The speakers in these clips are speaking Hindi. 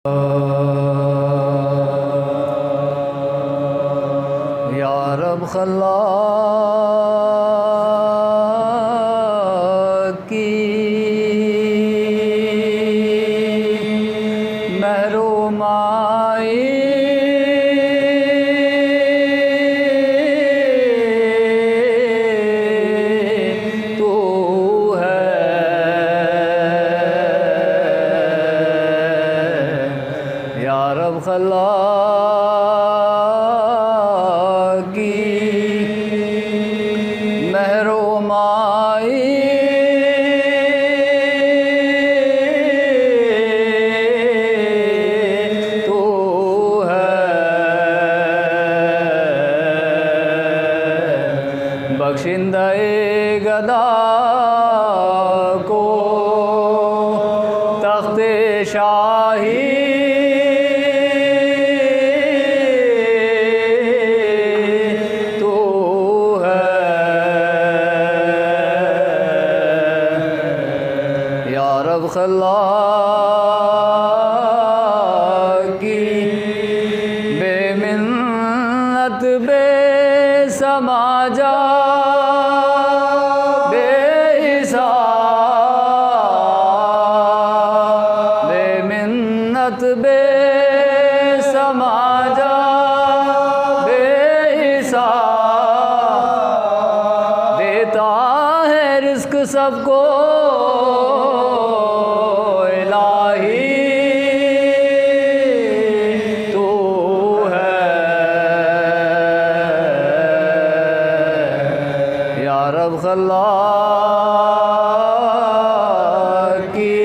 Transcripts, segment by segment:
या रब खल्लाक़ की महरूमाई तू है, या रब खल्लाक़ की महरूमाई तू है, बख्शिंदे गदा को तख्ते शाही तू है, या रब खल्लाक़ की बेमिन्नत बेसमाजा बेमिन्नत बेसमाजा बेहिसाब देता है रिज़्क़ सबको इलाही तू है, या रब खल्लाक़ की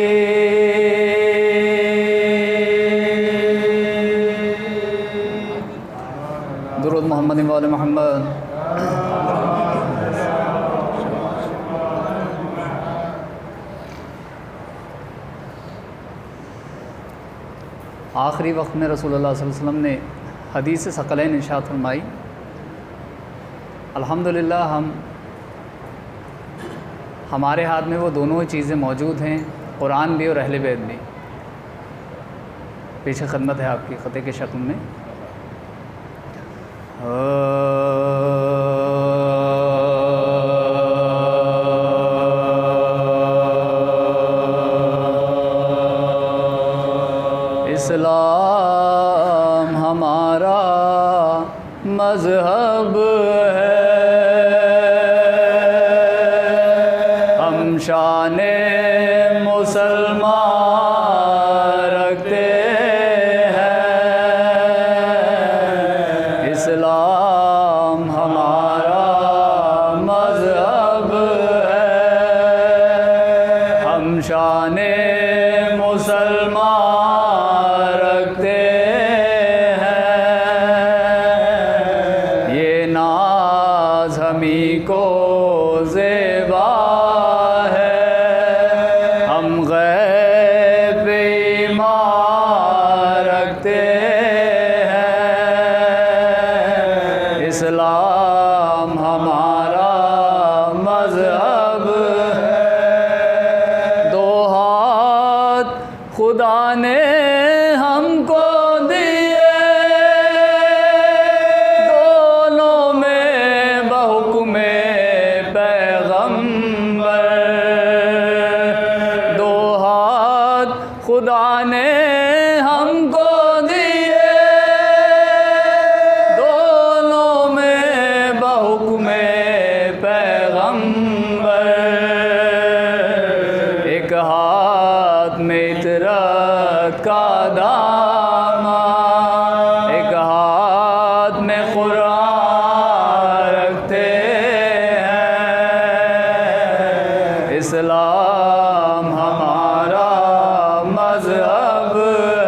दुरूद मोहम्मद वाले मोहम्मद। आखिरी वक्त में रसूलुल्लाह सल्लल्लाहु अलैहि वसल्लम ने हदीस सकलैन इरशाद फरमाई। अल्हम्दुलिल्लाह हमारे हाथ में वो दोनों चीज़ें मौजूद हैं, कुरान भी और अहले बैत भी। पीछे खदमत है आपकी ख़ते के शक्ल में। इस्लाम हमारा मज़हब है, हम शाने मुसलमान रखते हैं। इस्लाम हमारा मज़हब है, हम शाने मुसलमान रखते हैं। ये नाज हमी को ज़ेबा है, हम गैब पे ईमान रखते हैं। इस्लाम हमारा मज़हब है, दो हाथ खुदा ने हमको दिए, दोनों में बहुक्मे पैगंबर। दो हाथ खुदा ने हमको दिए, दोनों में बहुक्मे पैगंबर। एक हाथ में इतरत का दामा, एक हाथ में कुरान रखते हैं। इस्लाम हमारा मज़हब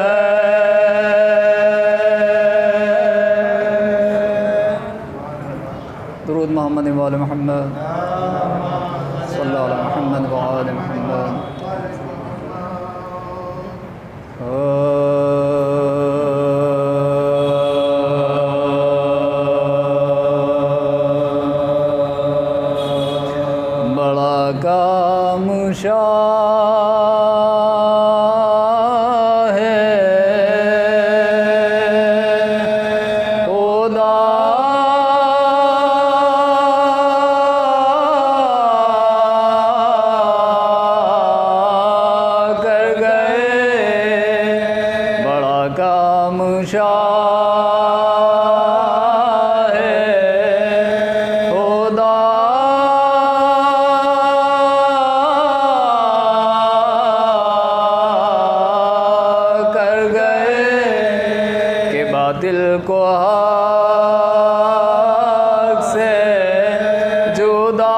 है। दुरूद मोहम्मद वाले मोहम्मद सल्लल्लाहु अलैहि मोहम्मद व आले मोहम्मद। बड़ा काम शाह है दिल को हक से जुदा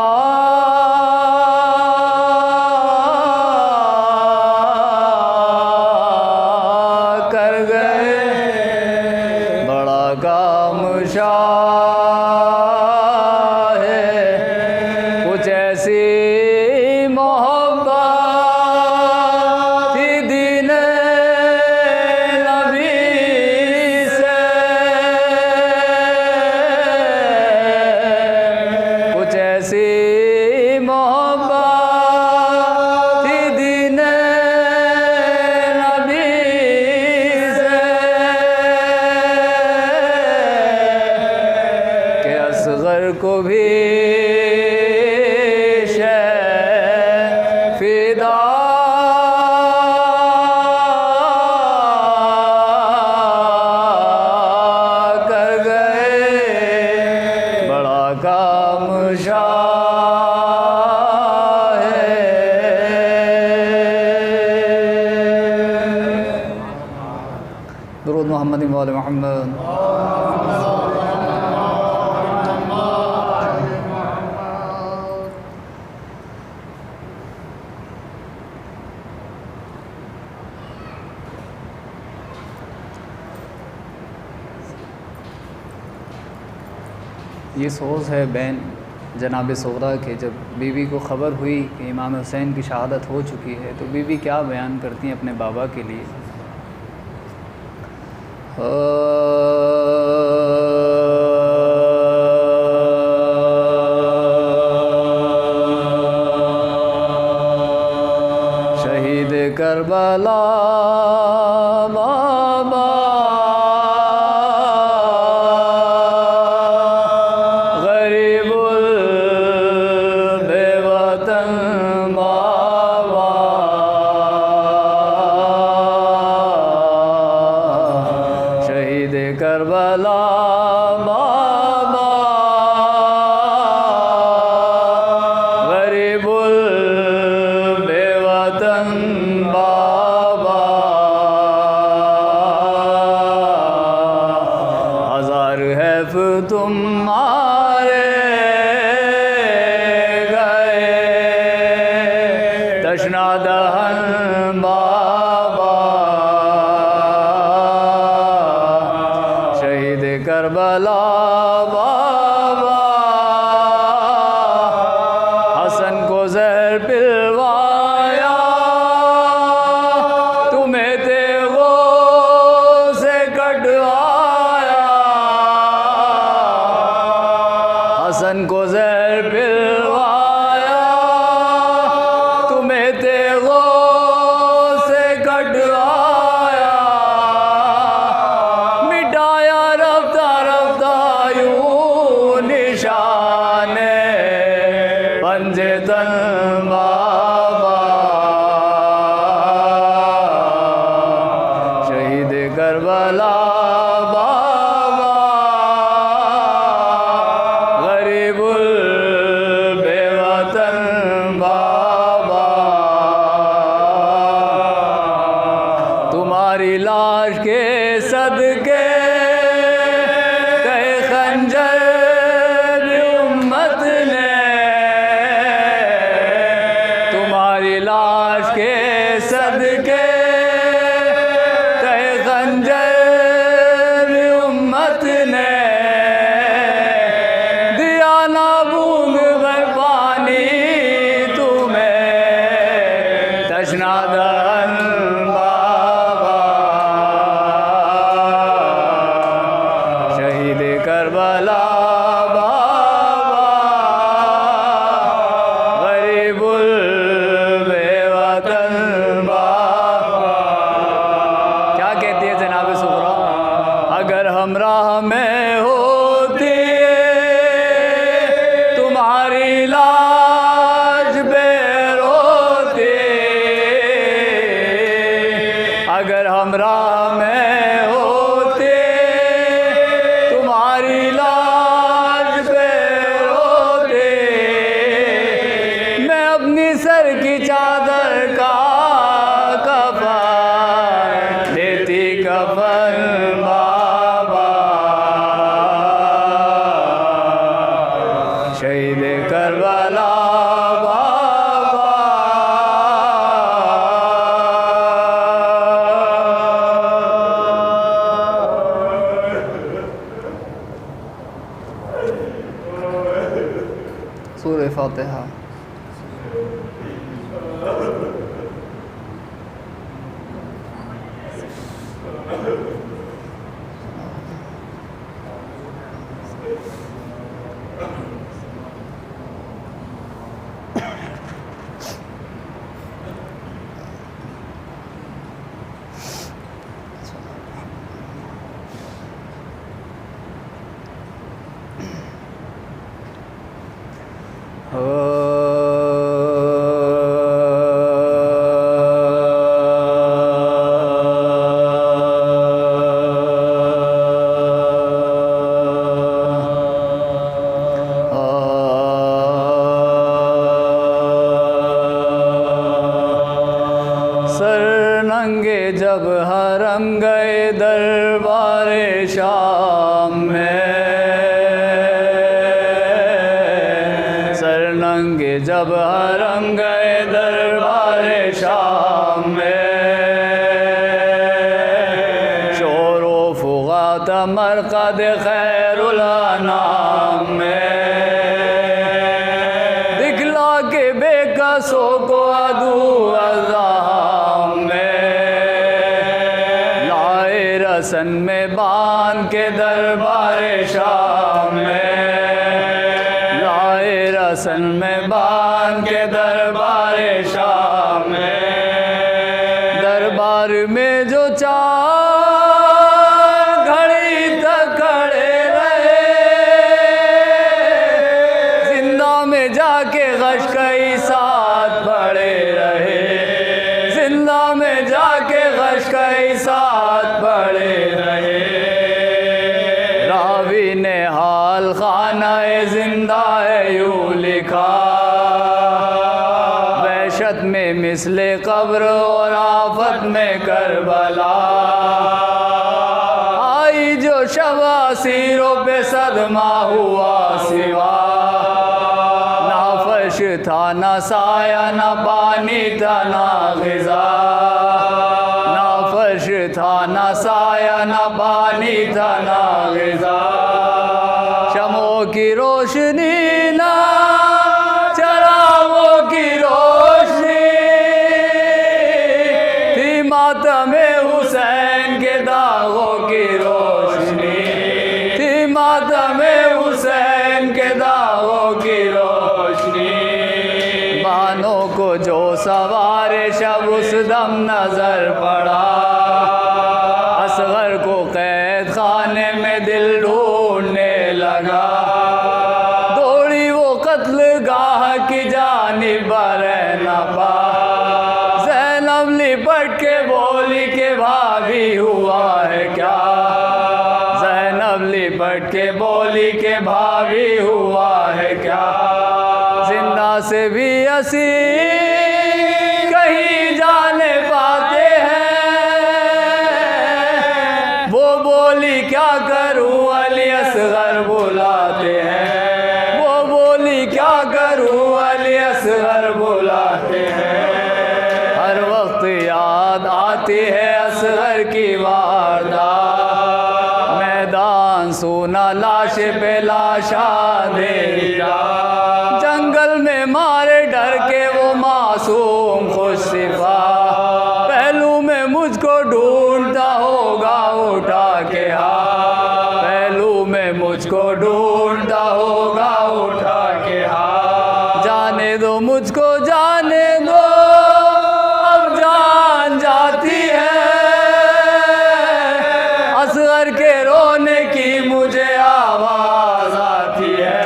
कर गए। बड़ा कामशाह है कुछ ऐसी मोहब्बत थी दीन को भी फिदा कर गए। बड़ा कामशाह है। दुरूद मोहम्मद व आले मोहम्मद। ये सोच है बैन जनाब सोहरा के जब बीवी को ख़बर हुई कि इमाम हुसैन की शहादत हो चुकी है तो बीवी क्या बयान करती हैं अपने बाबा के लिए। शहीद करबला बाबा करबला बाबा गरीबुल बेवतन बाबा। हजार हैफ तुम्हारे गए तशना दहन बाबा। करबला बाबा हसन को जहर पिलवाया तुम्हें तेगो से कटवाया। हसन को जहर पिलवाया तुम्हें तेगो से कटवाया। मिटाया निशान पंजे तन बाबा। शहीद करबला बाबा गरीबुल बेवतन बाबा। तुम्हारी लाश के सदके कहे खंजर लाश के सदके कहे खंजर उम्मत ने दिया ना बूंद भर पानी तुम्हें तशना दहन बाबा। शहीद करबला बाबा गरीबुल अगर हमराह में होती तुम्हारी लाज बेरोती। अगर हमराह में होती गफर बाबा, शहीद करबला सूरह फातिहा। सरनंगे जब हरम गए दरबारे शाम में, सरनंगे जब हरम गए दरबारे शाम में, शोर व फुगात मरकद खैरुल अनाम में, दिखला के बेकसों को अदू अज़ाम में, लाए रसन में बांध के दरबारे शाम में, लाए रसन में बांध के दरबारे शाम में, दरबार में जो चार घड़ी तक खड़े रहे, जिंदा में जाके गश कई साथ पड़े रहे, जिंदा में जाके गश कई साथ पड़े रहे, रावी ने हाल खाना-ए जिंदा है यूं लिखा, वहशत में मिसले कब्र और आफत में करबला, आई जो शवासीरों पे सदमा हुआ सिवा, ना फर्श था ना साया ना पानी था ना ग़िज़ा, ना फर्श था ना साया ना पानी था ना ग़िज़ा, शमों की रोशनी ना चरागों की रोशनी थी, मातमे हुसैन के दागों की रोशनी थी, मातमे हुसैन के दागों की रोशनी, बानों को जो सवारे शब उस दम नजर पड़ा, असगर को कैद खाने में दिल ढूंढने लगा, दौड़ी वो कत्ल गाह की जानिब रह न पा, ज़ैनब लिपट के बोली के भाभी हुआ है क्या, ज़ैनब लिपट के बोली के भाभी हुआ है क्या, जिंदा से भी असी कहीं जाने पाते हैं, वो बोली क्या करूं अली असगर बुलाते हैं, वो बोली क्या करूं अली असगर बुलाते हैं, हर वक्त याद आती है असगर की वारदात, मैदान सूना लाश पे लाशा दे दिया, जंगल में मारे डर के वो मासूम खुशसिफा, पहलू में मुझको ढूंढता होगा उठा के हाथ, पहलू में मुझको ढूंढता होगा उठा के हाथ, जाने दो मुझको जाने दो, अब जान जाती है, असगर के रोने की मुझे आवाज आती है,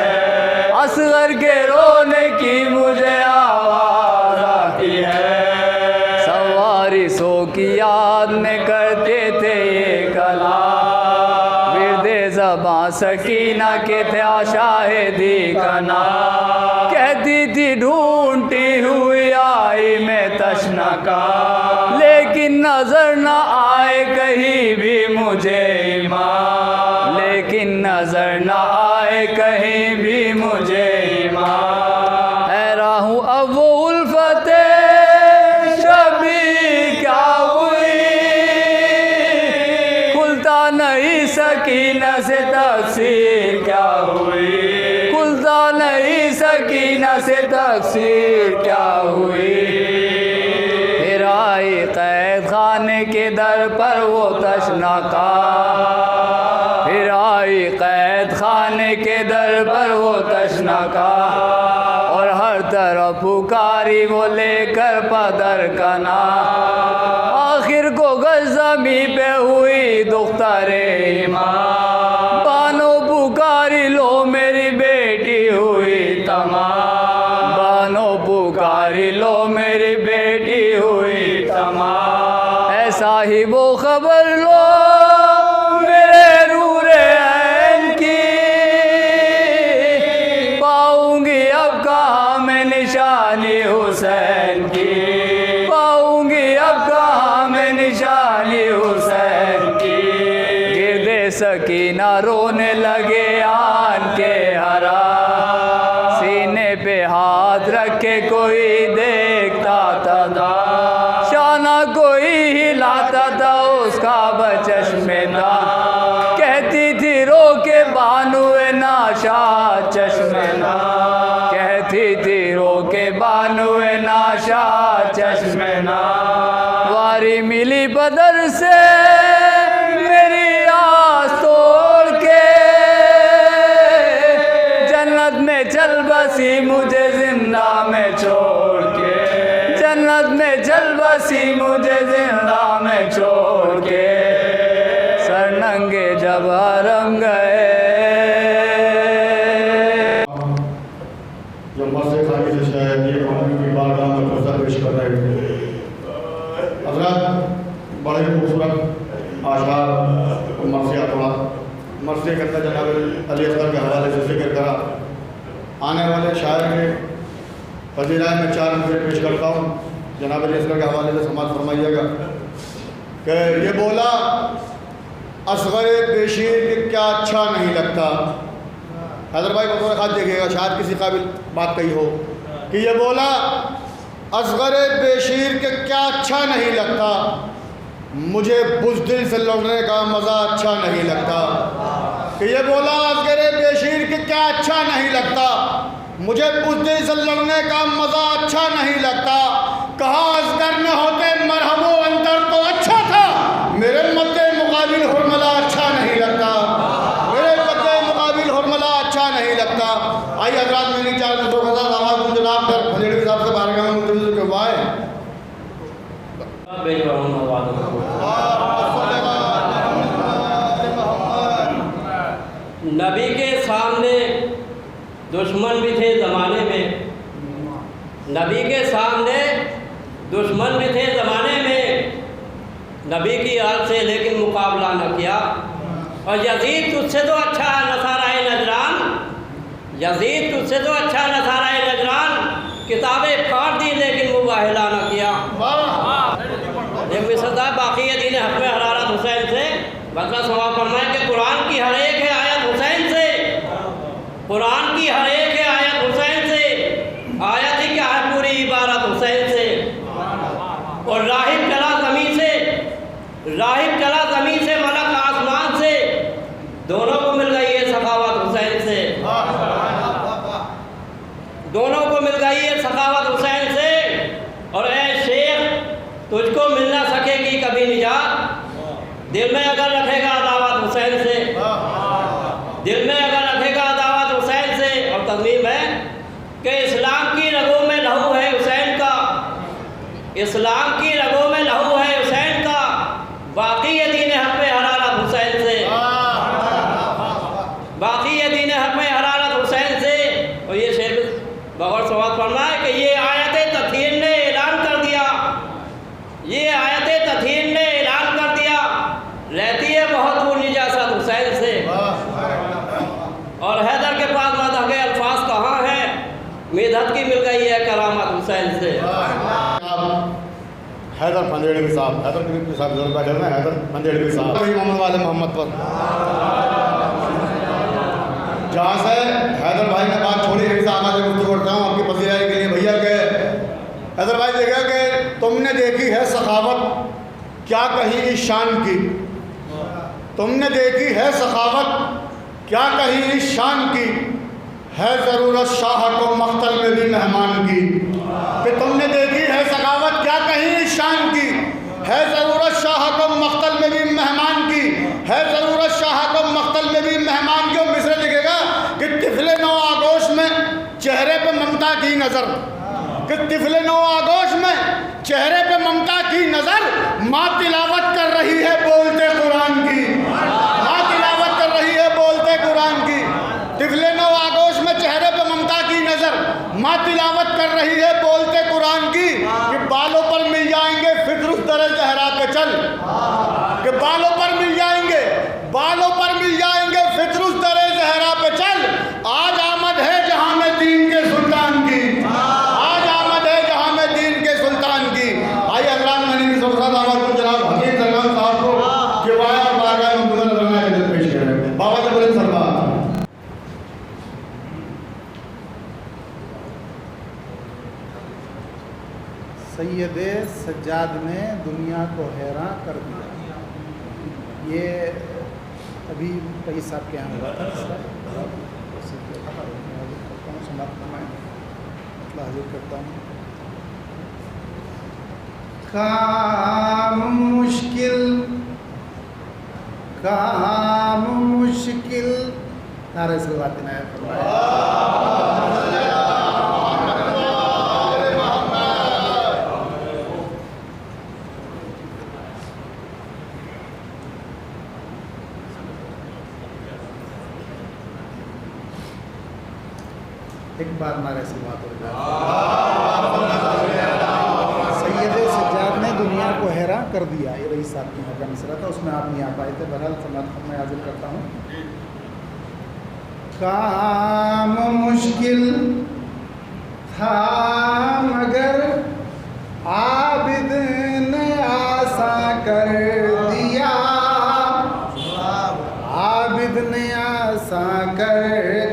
असगर के रोने की मुझे आवाज आती है, सवारी सो की याद में करते थे ये कला, विरदे ज़बां सकीना के थे शाहिदी का नाम, कहती थी ढूंढती हुई आई मैं तशना का, लेकिन नजर न आए कहीं मुझे ईमान, लेकिन नजर न आए कहीं भी मुझे ईमान। हैरान हूँ अब वो उल्फते शबी क्या हुई, खुलता नहीं सकीना से तकसीर क्या हुई, खुलता नहीं सकीना से तकसीर क्या हुई। फिर आई कैद खाने के दर पर वो तशनाका, फिर आई कैद खाने के दर पर वो तशनाका, और हर तरफ पुकारी वो लेकर पदर का नाम। आखिर को गज़मी पे हुई दुख्तारे ईमान, बानो पुकारी लो मेरी बेटी हुई तमाम, बानो पुकारी लो मेरी बेटी हुई तमाम। ऐसा ही वो खबर लो मेरे रूरे ऐन की, पाऊंगी अब कहाँ मैं निशानी हुसैन की, पाऊंगी अब कहाँ मैं निशानी हुसैन की। गिरदे सकीना रोने लगे आन के हरा, सीने पे हाथ रखे कोई देखता था, शाना कोई हिलाता था उसका बचश्मेदा, कहती थी रो के बानुए नाशा चश्मेदा, कहती थी रो के बानुए नाशा चश्मेदा। वारी मिली बदर से मेरी आस तोड़ के, जन्नत में चल बसी मुझे जिंदा में छोड़ के, जन्नत में चल बसी मुझे जिंदा में छोड़ के। सरनंगे जब हरम गए, जो मस्जिद खाकी से शायद ये कौमी की बारगाह में फैसला पेश कर रहे थे। हज़रत बड़े खूबसूरत आशार मरसिया थोड़ा मरसिया करता जनाब अली असगर के हवाले से जिक्र करा। आने वाले शायर के फजीलात में 4 मिनट पेश करता हूँ, जनाब अली असगर के हवाले से समाज फरमाइएगा कि ये बोला असगर बेशीर के क्या अच्छा नहीं लगता। हैदर भाई बतौर खास देखिएगा, शायद किसी काबिल बात कही हो कि ये बोला असगर बेशीर के क्या अच्छा नहीं लगता, मुझे बुज़दिल से लड़ने का मज़ा अच्छा नहीं लगता। कि ये बोला असगर बेशीर के क्या अच्छा नहीं लगता, मुझे बुज़दिल से लड़ने का मज़ा अच्छा नहीं लगता। कहा असगर न होते मरहमो अंतर तो अच्छा था, मेरे मद्दे मुकाबिल हुरमला अच्छा नहीं लगता, मेरे मद्दे मुकाबिल हुरमला अच्छा नहीं लगता। आइए हज़रात मेरी 4 मिनटों के साथ आवाज़ में जनाब कर फजील के साहब से बारगाह में मुंतज़िर के वाए नबी के सामने दुश्मन भी थे ज़माने में, नबी के सामने दुश्मन भी थे ज़माने में, नबी की आल से लेकिन मुकाबला न किया। और यजीद तुझसे तो अच्छा नसाराए नजरान, यजीद तुझसे तो अच्छा नसाराए नजरान, किताबें फाड़ दी लेकिन मुबाहला न किया। एक मिसदा बाकी दीन हक़ में हरारत हुसैन से बदला सवाब फरमाए कि कुरान की हर एक है आयत हुसैन से, कुरान की हर एक है आयत हुसैन से, आयत ही क्या है पूरी इबारत हुसैन से। और राहिब चला ज़मीन से, राहिब चला ज़मीन से, मलक आसमान से, दोनों को मिल गई है सखावत हुसैन से, दोनों को मिल गई है सखावत हुसैन से। और ए शेख तुझको मिल ना सकेगी कभी निजात, दिल में अगर रखेगा अदावत हुसैन से, दिल में अगर रखेगा अदावत हुसैन से। और तज़मीम है कि इस्लाम की रगों में लहू है हुसैन का, इस्लाम की रगों में लहू है हुसैन का, बाकी ये दीन हक़ में हरारत हुसैन से, बाकी ये दीन हक़ में हरारत हुसैन से। और ये शेर बगौर सवाल पढ़ना है कि ये आयत तथहीर ने ऐलान कर दिया, ये आयत तथहीर ने ऐलान कर दिया, रहती है बहुत वो निजासत हुसैन से। और हैदर के पास मदह के अल्फाज कहाँ हैं, मिदहत की मिल गई है करामत हुसैन से। हैदर फंदेड़वी साहब, हैदर करीब साहब जरूर बैठे हैं, हैदर फंदेड़वी साहब वही मोहम्मद वाले मोहम्मद पर। जहाँ से हैदर भाई ने बात छोड़ी है आगे गुफ्तगू करता हूँ आपकी पसीराई के लिए भैया के। हैदर भाई देखा कि तुमने देखी है सखावत क्या कही इस शान की, तुमने देखी है सखावत क्या कही इस शान की, है ज़रूरत शाह को मख्तल में भी मेहमान की। कि तुमने देखी है सखावत क्या कही इस शान की, है ज़रूरत शाह को मख्तल में भी मेहमान की, है ज़रूरत शाह को मख्तल में भी मेहमान की। मिसरे लिखेगा कि तिफले नौ आगोश में चेहरे पे ममता की नज़र, कि तिफले नौ आगोश में चेहरे पे ममता की नज़र, माँ तिलावत कर रही है बोलते कुरान की, माँ तिलावत कर रही है बोलते कुरान की। तिफले नौ आगोश में चेहरे पे ममता की नज़र, माँ तिलावत कर रही है बोलते कुरान की। कि बालों पर मिल जाएंगे फिक्र उस दरे ज़हरा पे चल, कि बालों पर मिल जाएंगे, बालों पर मिल जाएंगे फिक्र उस दरे ज़हरा पे चल। आज आमद है जहाँ में दीन के सुल्तान की, आज आमद है जहाँ में दीन के सुल्तान की। आइए अल्लाह मनी जनाब हकीम सलमान साहब को किवाया और बारगाह में दुल्हन रंगा के दिल पेश करें। बाबा जी बोले सरकार। सैयदे सज्जाद ने दुनिया को हैरान कर दिया। ये अभी कई साहब के यहाँ हुआ था, हाजिर करता हूँ। काम मुश्किल नारे से बात एक बार नारे से बात हो जाए। सैयदे सज्जाद ने दुनिया को हैरान कर दिया, ये रईस साहब की यहाँ का मिसरा था, उसमें आप नहीं आ पाए थे। बहरहाल समाज मैं हाजिर करता हूँ। काम मुश्किल था मगर आबिद ने आसा कर दिया, आबिद ने आसा कर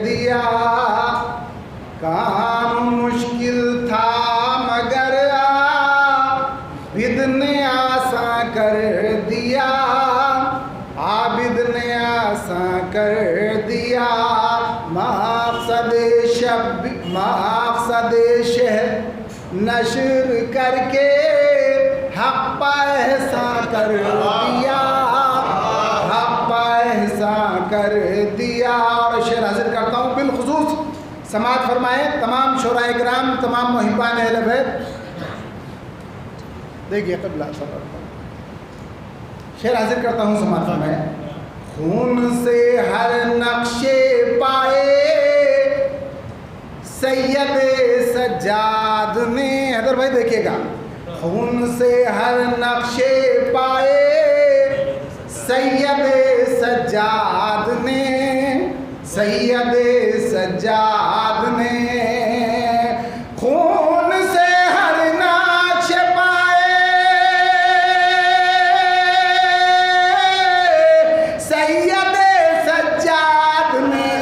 दिया। काम मुश्किल था मगर आबिद ने आसा कर दिया, आबिद ने आसा कर दिया। मक़सद शहर नशर करके हक़ पैसा कर दिया, हक़ पैसा कर दिया। और शेर हाजिर करता हूँ बिलखुसूस समात फरमाए तमाम शोराए किराम, तमाम मुहिब्बान अहले बैत। देखिए क़िबला शेर हाजिर करता हूँ समात फरमाए। खून से हर नक्शे पाए सैयद सज्जाद ने, हैदर भाई देखिएगा, खून से हर नक्शे पाए सैयद सज्जाद ने, सैयद सज्जाद ने। खून से हर नक्श पाए सैयद सज्जाद ने,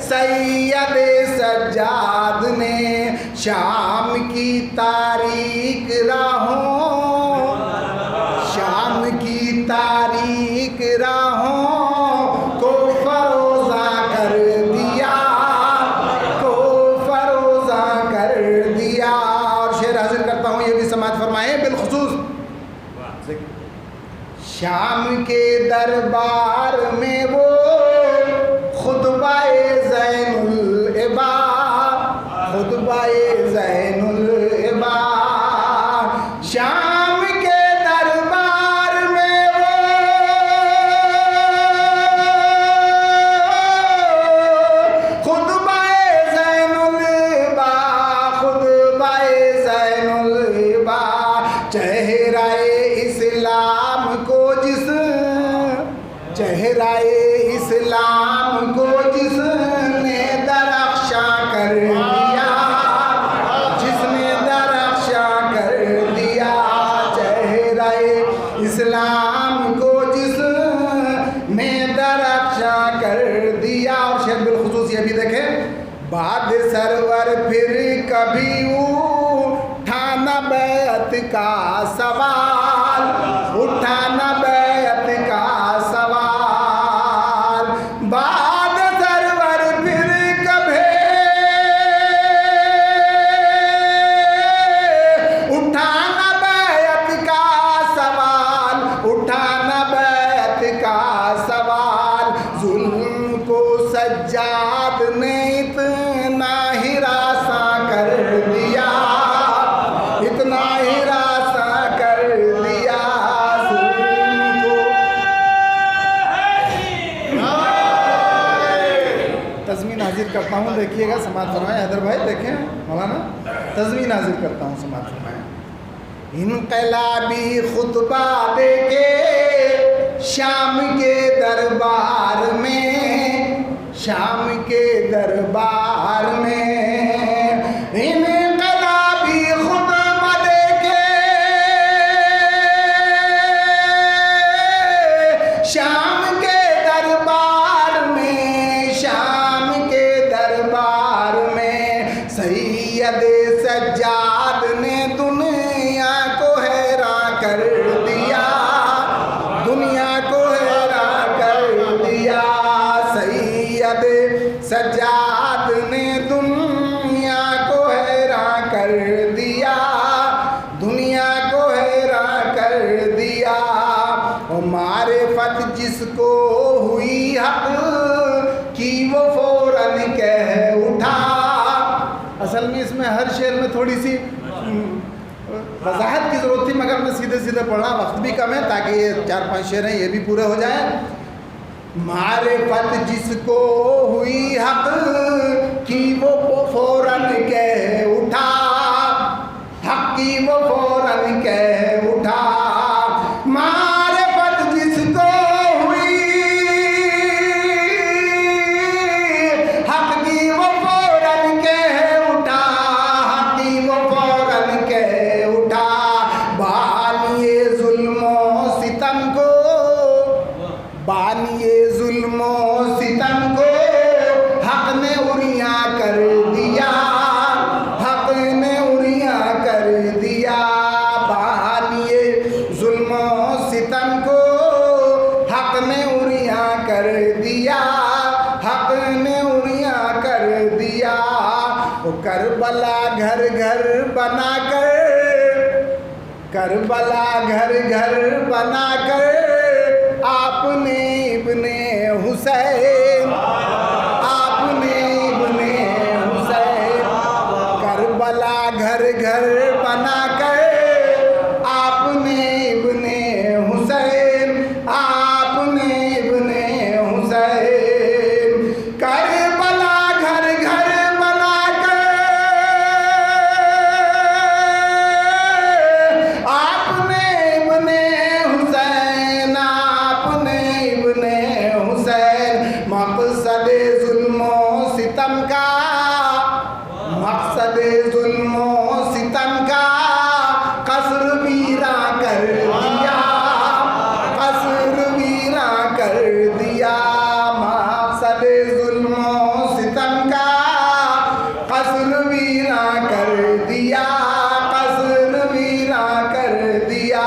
सैयद सज्जाद ने। शाम की तारीक राहों, शाम की तारीक राहों को फरोजा कर दिया, को फरोजा कर दिया। और शेर हाजिर करता हूँ, ये भी समाज फरमाए बिलखुसूस। शाम के दरबार में वो खुतबाए ज़ैनुल इबाद, खुतबाए ज़ैनुल इबाद। शाम के दरबार में वो खुतबाए ज़ैनुल इबाद, खुतबाए ज़ैनुल इबाद। चेहराए इस्लाम को जिस, चेहराए इस्लाम को जिसने दरख्शा कर दिया, जिसने दरख्शा कर दिया। शेर बिलखुसूस ये भी देखें, बाद सरवर फिर कभी उठाना बैत का सवाल, उठाना बैत का सवाल, बाद सरवर फिर कभी उठाना बैत का सवाल, उठाना बैत का सवाल। जुल्म को सज्जाद ने इतना ही रासा कर दिया, इतना ही रासा कर दिया जुल्म को। तज़मीन हाजिर करता हूँ, देखिएगा, समाअत फरमाएं। हैदर भाई देखें मौलाना, तज़मीन हाजिर करता हूँ, समाअत फरमाएं। इनकलाबी खुतबा देके शाम के दरबार में, शाम के दरबार में, इनकलाबी खुतबा देके शाम के दरबार में, शाम के दरबार में सैयद सज्जाद ने दुनिया को हैरान कर दिया, दुनिया को हैरान कर दिया। सैयद सज्जाद ने दुनिया को हैरान कर दिया, दुनिया को हैरान कर दिया। और मारिफत जिसको हुई हक की वो फौरन कह उठा। असल में इसमें हर शेर में थोड़ी सी वजाहत की ज़रूरत थी, मगर मैं सीधे सीधे पढ़ा, वक्त भी कम है, ताकि ये 4-5 शेर हैं ये भी पूरे हो जाएं। मारिफत जिसको हुई हक की वो फौरन कह उठा, हक की वो फौरन कह उठा। मारिफत जिसको हुई हक की वो फौरन कह उठा, हक की वो फौरन कह उठा। बानिए जुल्मो सितम को, बानिए जुल्मो सितम को हक ने उरिया कर दिया, हक ने उरिया कर दिया। बानिए जुल्मो सितम को हक ने उरिया कर दिया, हक ने उरिया कर दिया। वो करबला घर घर बनाकर, करबला घर घर बनाकर आपने इब्ने हुसैन, आपने इब्ने हुसैन। करबला घर घर बनाकर आपने इब्ने हुसैन, आपने इब्ने हुसैन। करबला घर घर बनाकर आपने इब्ने हुसैन, आपने इब्ने हुसैन। मकसद जुल्मो सितम का, मकसद जुल्मो सितम का कसर वीरा कर दिया, कसर वीरा कर दिया। मकसद जुल्मो सितम का कसर वीरा कर दिया, कसर वीरा कर दिया।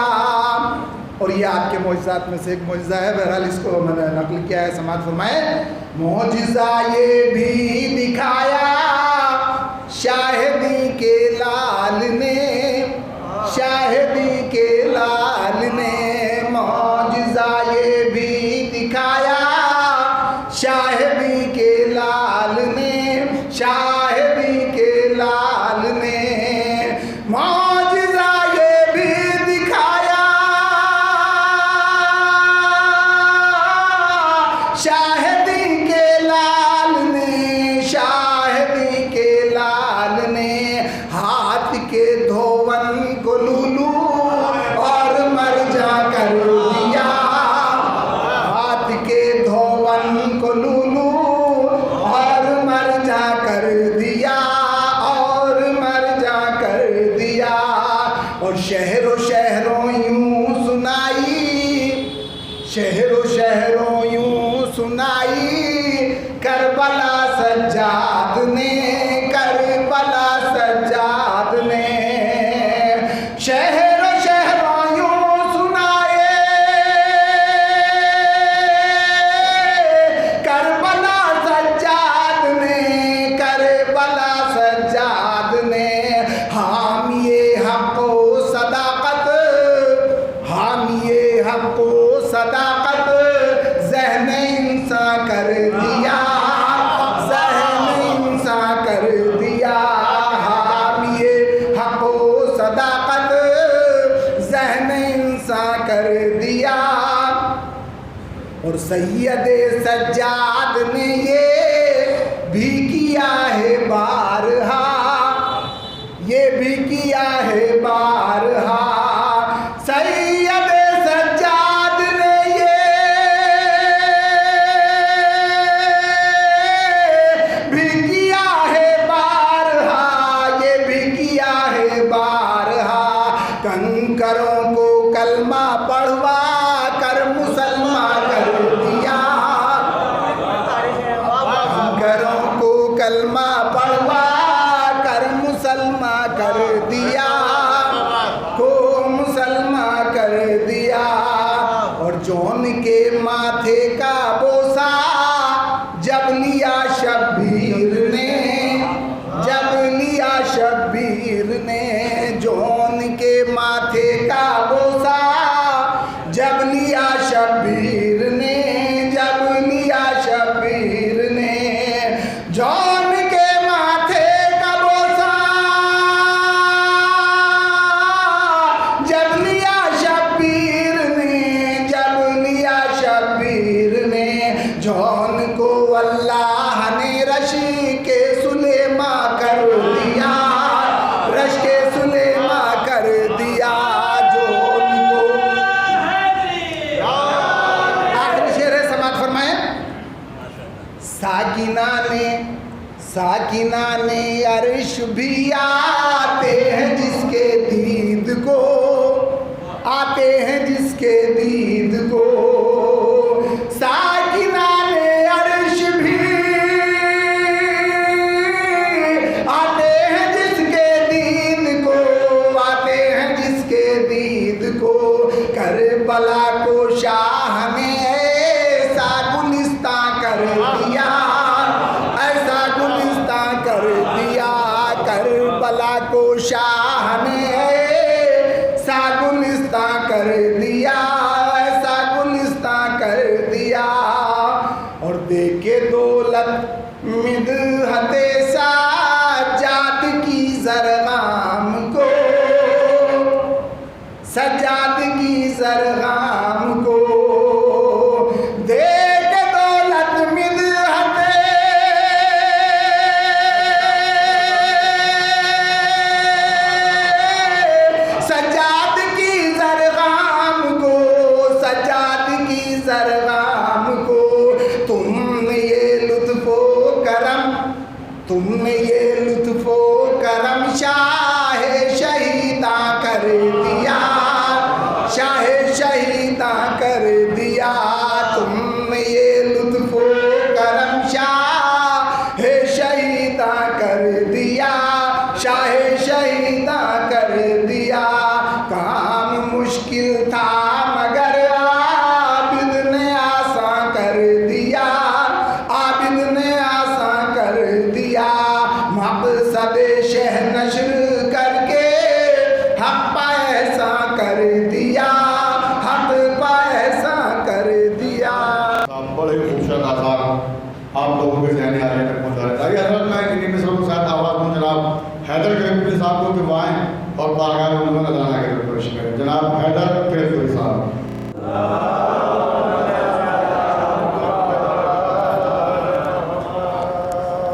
और ये आपके मौजिज़ात में से एक मौजिज़ा है, बहरहाल इसको मैंने नकल किया है, समाअत फरमाएं। मौजिज़ा ये भी दिखाया शाहिदी के लाल ने, शाहिदी के लाल ने। मौजिज़ा ये भी दिखाया शाहिदी के लाल ने, शाहिदी के लाल ने। मौजिज़ा ये भी दिखाया शाहिदी के लाल ने, शाहिदी के लाल ने। हाथ के धोवन को लूलू और मरजा कर दिया, हाथ के धोवन को लूलू और मरजा कर दिया, और मरजा कर दिया। और शहरों शहरों यूं सुनाई, शहरों शहरों यूं सुनाई करबला सज्जाद ने, करबला सज्जाद ने शहरों शहरों यूं सुनाए, करबला सज्जाद ने, करबला सज्जाद ने हामिए हक़ व सदाकत, हामिए हक़ व सदाकत ज़हन इंसान कर दिया, ज़हन इंसान कर दिया। हामिए हक़ व सदाकत ज़हन इंसान कर दिया। और सैयद सज्जाद ने ये भी किया है बारहा, ये भी किया है बारहा। सैयद सज्जाद ने ये भी किया है बारहा, ये भी किया है बारहा। कंकरों को कलमा पढ़वा कर मुसलमान कर दिया, कंकरों को कलमा पढ़वा कर मुसलमान कर दिया, को मुसलमान कर दिया। और जौन के माथे का बोसा जब लिया शब्बीर ने, जब लिया शब्बीर ने, जौन के माथे का बोसा जब लिया शब्बीर ने, जब लिया शब्बीर ने, जौन के माथे का बोसा जब लिया शब्बीर ने, जब लिया शब्बीर ने, जौन को अल्लाह ने रश के सुलेमा कर दिया, रश के सुलेमा कर दिया। जौन को आखिरी शेर है, समाज फरमाए। साकिना ने अर्श भी आते हैं जिसके दीद को, आते हैं जिसके दीद को। साकिना ने अर्श भी आते हैं जिसके दीद को, आते हैं जिसके दीद को। करबला को शाह ने ऐसा गुलिस्तान कर दिया, ऐसा गुलिस्तान कर दिया। करबला को शाह ने ऐसा गुलिस्तान कर दिया, ऐसा गुलिस्तान कर दिया। और देखे दौलत मिदहते सज्जाद की ज़रगाम को, सज्जाद की ज़रगाम को। देख दौलत मिदहते सज्जाद की ज़रगाम को, सज्जाद की ज़रगाम को। तुमने ये लुत्फ़ो करम, तुमने ये लुत्फ़ो करम शाह शहीदा कर दिया, शाह शहीदा कर दिया। तुमने ये लुत्फ़ो करम शाह शहीदा कर दिया, शाह शहीदा कर दिया। काम मुश्किल था मगर आबिद ने आसान कर दिया, आबिद ने आसान कर दिया। मक़सद शह नश्र करके हक़ पैसा कर दिया, हक़ पैसा कर दिया। बड़े खूबसूरत आसार आप लोगों के जहनी आगे तक पहुँचा रहे। ताकि हजरत मैं इन्हीं मिसरों के साथ आवाज़ दूँ जनाब हैदर करीमपुरी साहब को कि आएँ और बारगाह में उन्होंने नजराना के पेश करें। जनाब हैदर करीमपुरी साहब।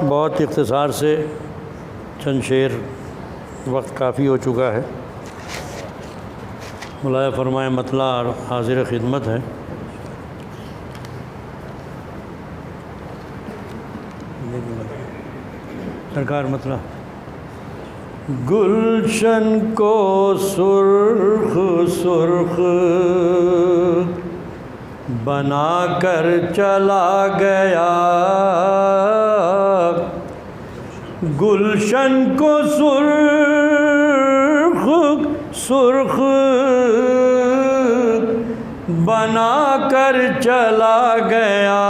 बहुत इख्तिसार से चंद शेर, वक्त काफ़ी हो चुका है। मुलाया फरमाए मतला और हाजिर खिदमत है। सरकार मतला। गुलशन को सुर्ख सुर्ख बना कर चला गया गुलशन को सुर्ख सुर्ख बना कर चला गया।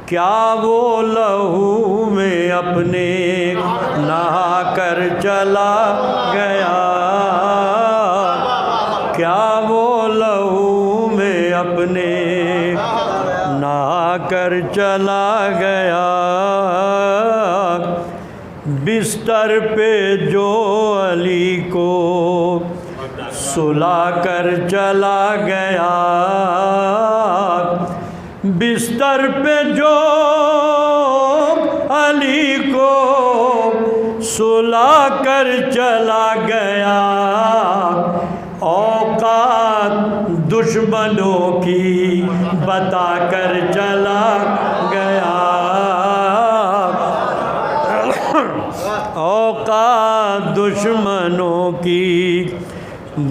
क्या वो लहू में अपने नहा कर चला गया। क्या वो लहू में अपने नहा कर चला गया। बिस्तर पे जो अली को सुला कर चला गया। बिस्तर पे जो अली को सुला कर चला गया। औकात दुश्मनों की बता कर चला गया। औकात दुश्मनों की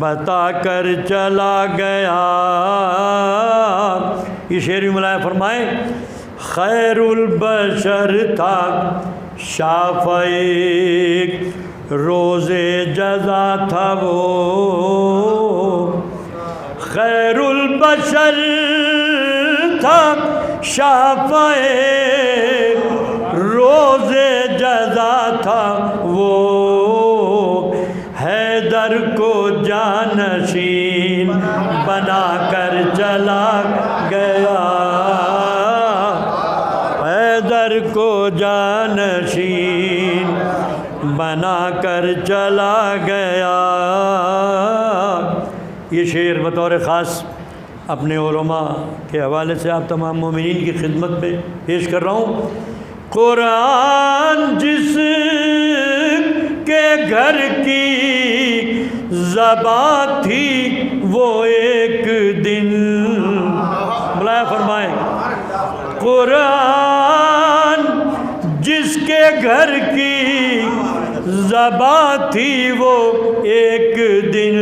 बता कर चला गया। ये शेर भी मुलाया फरमाए। खैरुल बशर था शाफ़े रोज़े जज़ा था वो। खैरुल बशर था शाफ़े रोज़े जज़ा था वो। हैदर को जानशीन बना कर चला गया। हैदर को जानशीन बना कर चला गया। ये शेर बतौर ख़ास अपने उलमा के हवाले से आप तमाम मोमिनीन की खिदमत में पेश कर रहा हूँ। कुरान जिस के घर की ज़बान थी वो एक दिन बुलाया फरमाए। कुरान जिसके घर की ज़बान थी वो एक दिन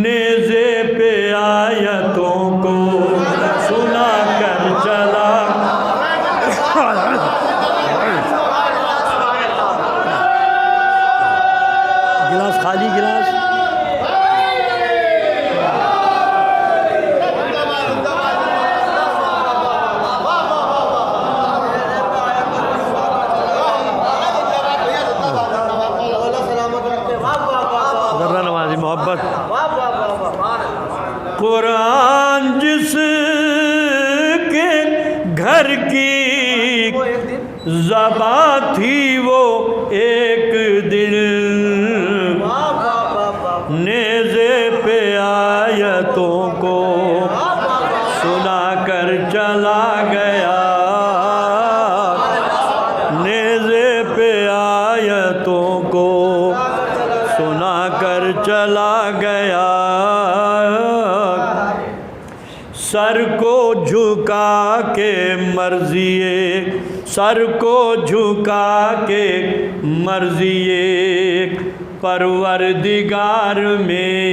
नेज़े पे आयतों को सुना कर चला। गिलास खाली गिलास। ज़रा नवाज़ी मोहब्बत। कुरान जिस के घर की ज़बान थी वो एक दिन नेज़े पे आयतों को सुना कर चला गया। नेज़े पे आयतों को सुना कर चला गया। सर को झुका के मर्ज़िए सर को झुका के मर्ज़िए परवरदिगार में।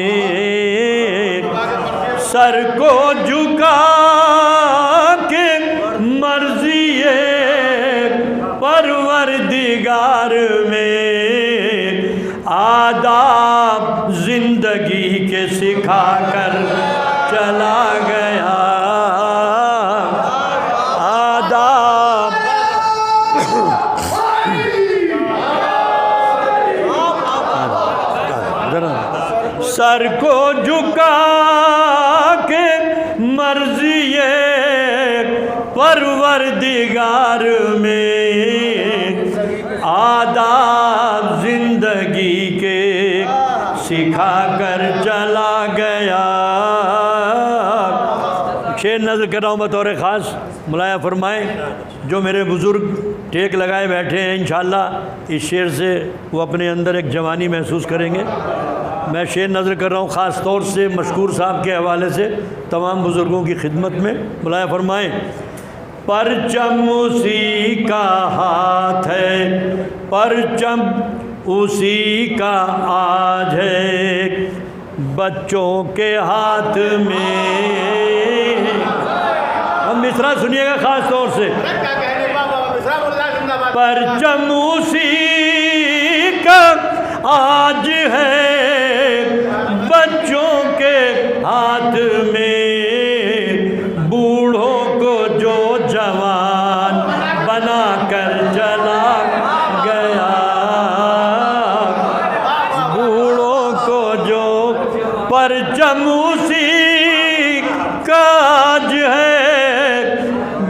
सर को झुका के मर्ज़िए परवरदिगार में। आदाब ज़िंदगी के सिखा कर चला गया। आदाब सर को झुका के मर्ज़िए परवरदिगार में। आदाब ज़िंदगी के सिखा कर चला गया। शेर नज़र कर रहा हूँ बतौर ख़ास मुलाया फरमाएँ। जो मेरे बुज़ुर्ग टेक लगाए बैठे हैं इंशाअल्लाह इस शेर से वो अपने अंदर एक जवानी महसूस करेंगे। मैं शेर नज़र कर रहा हूँ ख़ास तौर से मशकूर साहब के हवाले से तमाम बुज़ुर्गों की खिदमत में। मुलाया फरमाएँ। परचम उसी का हाथ है परचम उसी का आज है। बच्चों के हाथ में। अब मिसरा सुनिएगा ख़ास तौर से। परचम उसी का आज है बच्चों के हाथ में, बूढ़ों को जो जवान बना कर चला गया, बूढ़ों को जो परचम उसी का आज है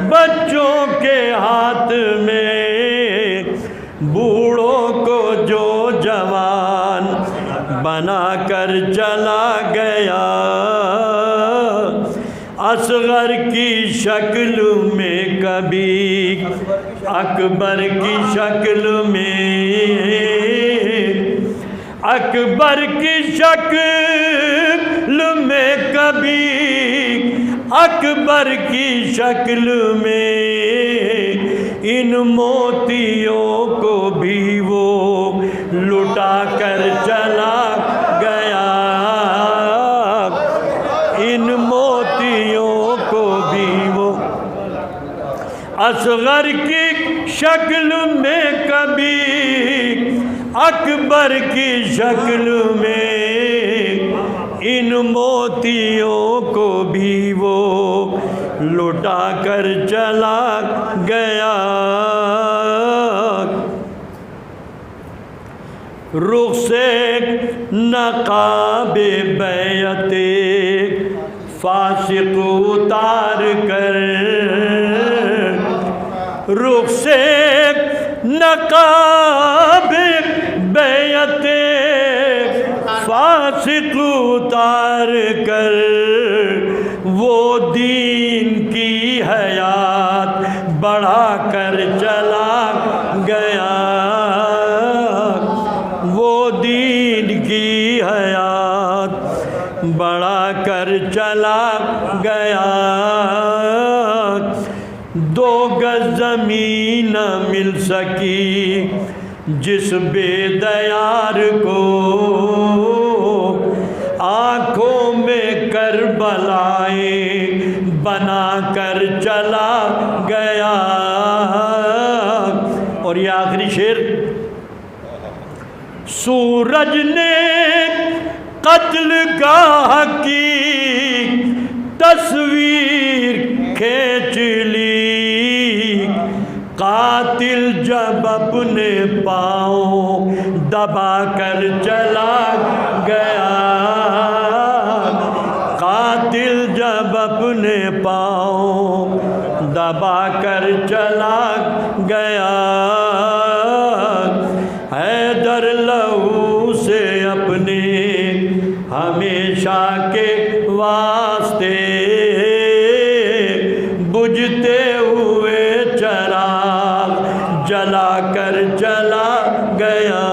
बच्चों के हाथ में, बूढ़ों को जो जवान बना कर चला गया। असगर की शक्ल में कभी अकबर की शक्ल में, अकबर की शक्ल में कभी अकबर की शक्ल में, इन मोतियों को भी वो लुटा कर चला गया, इन मोतियों को भी वो। असगर की शक्ल में कभी अकबर की शक्ल में, इन मोतियों को भी वो लुटा कर चला गया। रुख से नकाबे बैयते फासिक उतार कर, रुख से नकाबे बैयते फासिक उतार कर, वो दीन की हयात बढ़ा कर चला गया, वो दीन की हयात बढ़ा कर चला गया। दो गज ज़मीन न मिल सकी जिस बेदयार को, आँखों में करबलाए बना कर चला गया। और ये आखिरी शेर, सूरज ने कत्ल गाह की तस्वीर खींच ली, कातिल जब अपने पाँव दबा कर चला गया, कातिल जब अपने पाँव दबा कर चला गया। हैदर लहू से अपने हमेशा के वास्ते बुझते हुए चराग जला कर चला गया।